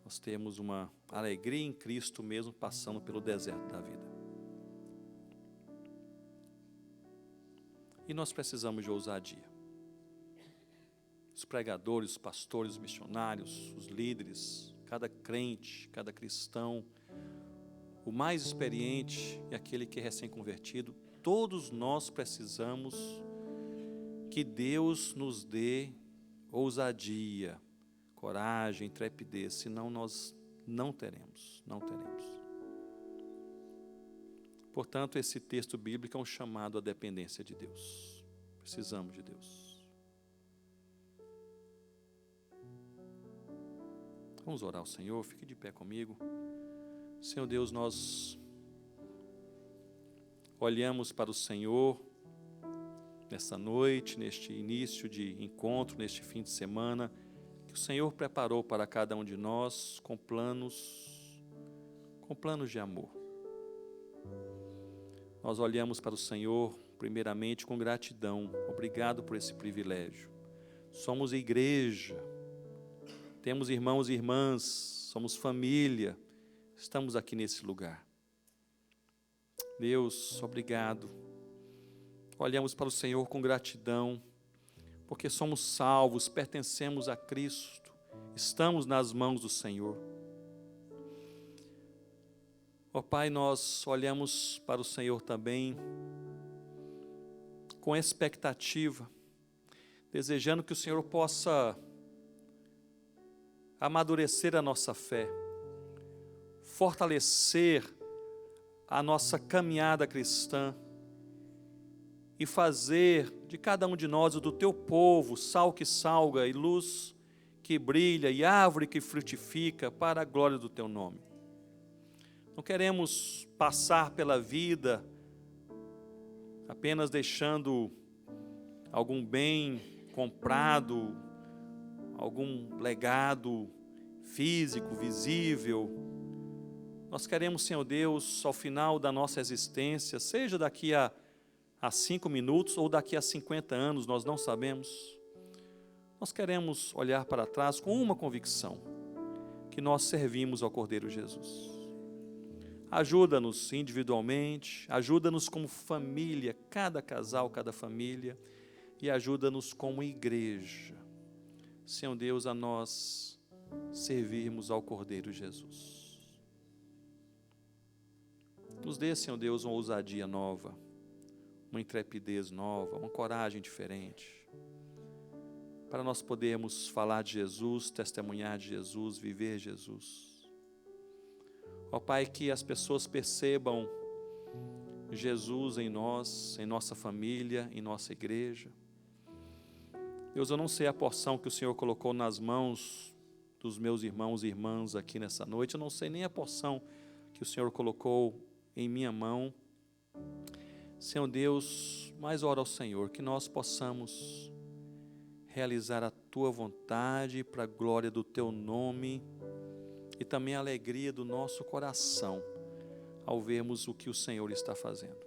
Nós temos uma alegria em Cristo mesmo passando pelo deserto da vida. E nós precisamos de ousadia. Os pregadores, os pastores, os missionários, os líderes, cada crente, cada cristão, o mais experiente e aquele que é recém-convertido, todos nós precisamos que Deus nos dê ousadia, coragem, intrepidez, senão nós não teremos. Portanto, esse texto bíblico é um chamado à dependência de Deus. Precisamos de Deus. Vamos orar ao Senhor, fique de pé comigo. Senhor Deus, nós olhamos para o Senhor nessa noite, neste início de encontro, neste fim de semana, que o Senhor preparou para cada um de nós com planos de amor. Nós olhamos para o Senhor, primeiramente, com gratidão. Obrigado por esse privilégio. Somos igreja, temos irmãos e irmãs, somos família, estamos aqui nesse lugar. Deus, obrigado. Olhamos para o Senhor com gratidão, porque somos salvos, pertencemos a Cristo, estamos nas mãos do Senhor. Ó Pai, nós olhamos para o Senhor também com expectativa, desejando que o Senhor possa amadurecer a nossa fé, fortalecer a nossa caminhada cristã e fazer de cada um de nós, do teu povo, sal que salga e luz que brilha e árvore que frutifica para a glória do teu nome. Não queremos passar pela vida apenas deixando algum bem comprado, algum legado físico, visível. Nós queremos, Senhor Deus, ao final da nossa existência, seja daqui a 5 minutos ou daqui a 50 anos, nós não sabemos. Nós queremos olhar para trás com uma convicção, que nós servimos ao Cordeiro Jesus. Ajuda-nos individualmente, ajuda-nos como família, cada casal, cada família, e ajuda-nos como igreja, Senhor Deus, a nós servirmos ao Cordeiro Jesus. Nos dê, Senhor Deus, uma ousadia nova, uma intrepidez nova, uma coragem diferente, para nós podermos falar de Jesus, testemunhar de Jesus, viver Jesus. Ó Pai, que as pessoas percebam Jesus em nós, em nossa família, em nossa igreja. Deus, eu não sei a porção que o Senhor colocou nas mãos dos meus irmãos e irmãs aqui nessa noite, eu não sei nem a porção que o Senhor colocou em minha mão. Senhor Deus, mas ora ao Senhor, que nós possamos realizar a Tua vontade para a glória do Teu nome e também a alegria do nosso coração ao vermos o que o Senhor está fazendo.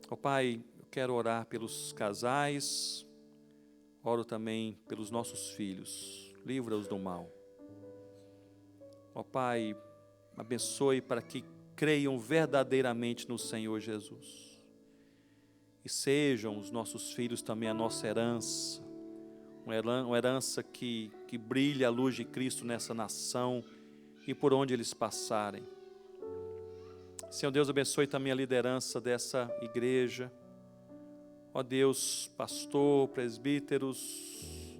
Ó Pai, eu quero orar pelos casais, oro também pelos nossos filhos, livra-os do mal. Ó Pai, abençoe para que creiam verdadeiramente no Senhor Jesus. E sejam os nossos filhos também a nossa herança, uma herança que brilhe a luz de Cristo nessa nação e por onde eles passarem. Senhor Deus, abençoe também a liderança dessa igreja. Ó Deus, pastor, presbíteros,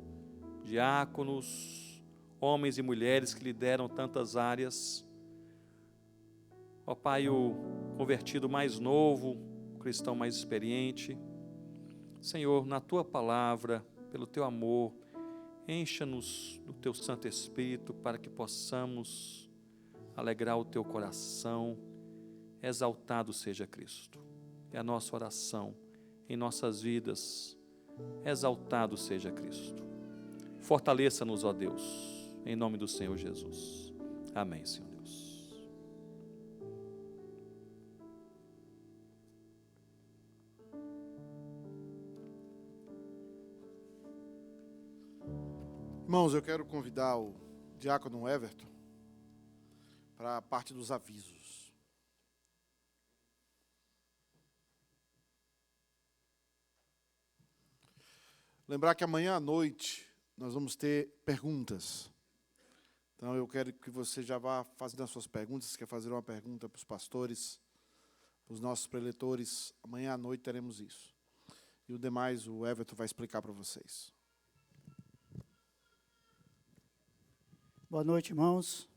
diáconos, homens e mulheres que lideram tantas áreas. Ó Pai, o convertido mais novo, o cristão mais experiente. Senhor, na Tua palavra, pelo Teu amor, encha-nos do Teu Santo Espírito para que possamos alegrar o Teu coração. Exaltado seja Cristo. É a nossa oração em nossas vidas. Exaltado seja Cristo. Fortaleça-nos, ó Deus, em nome do Senhor Jesus. Amém, Senhor Deus. Irmãos, eu quero convidar o diácono Everton para a parte dos avisos. Lembrar que amanhã à noite nós vamos ter perguntas. Então eu quero que você já vá fazendo as suas perguntas. Se quer fazer uma pergunta para os pastores, para os nossos preletores, amanhã à noite teremos isso. E o demais o Everton vai explicar para vocês. Boa noite, irmãos.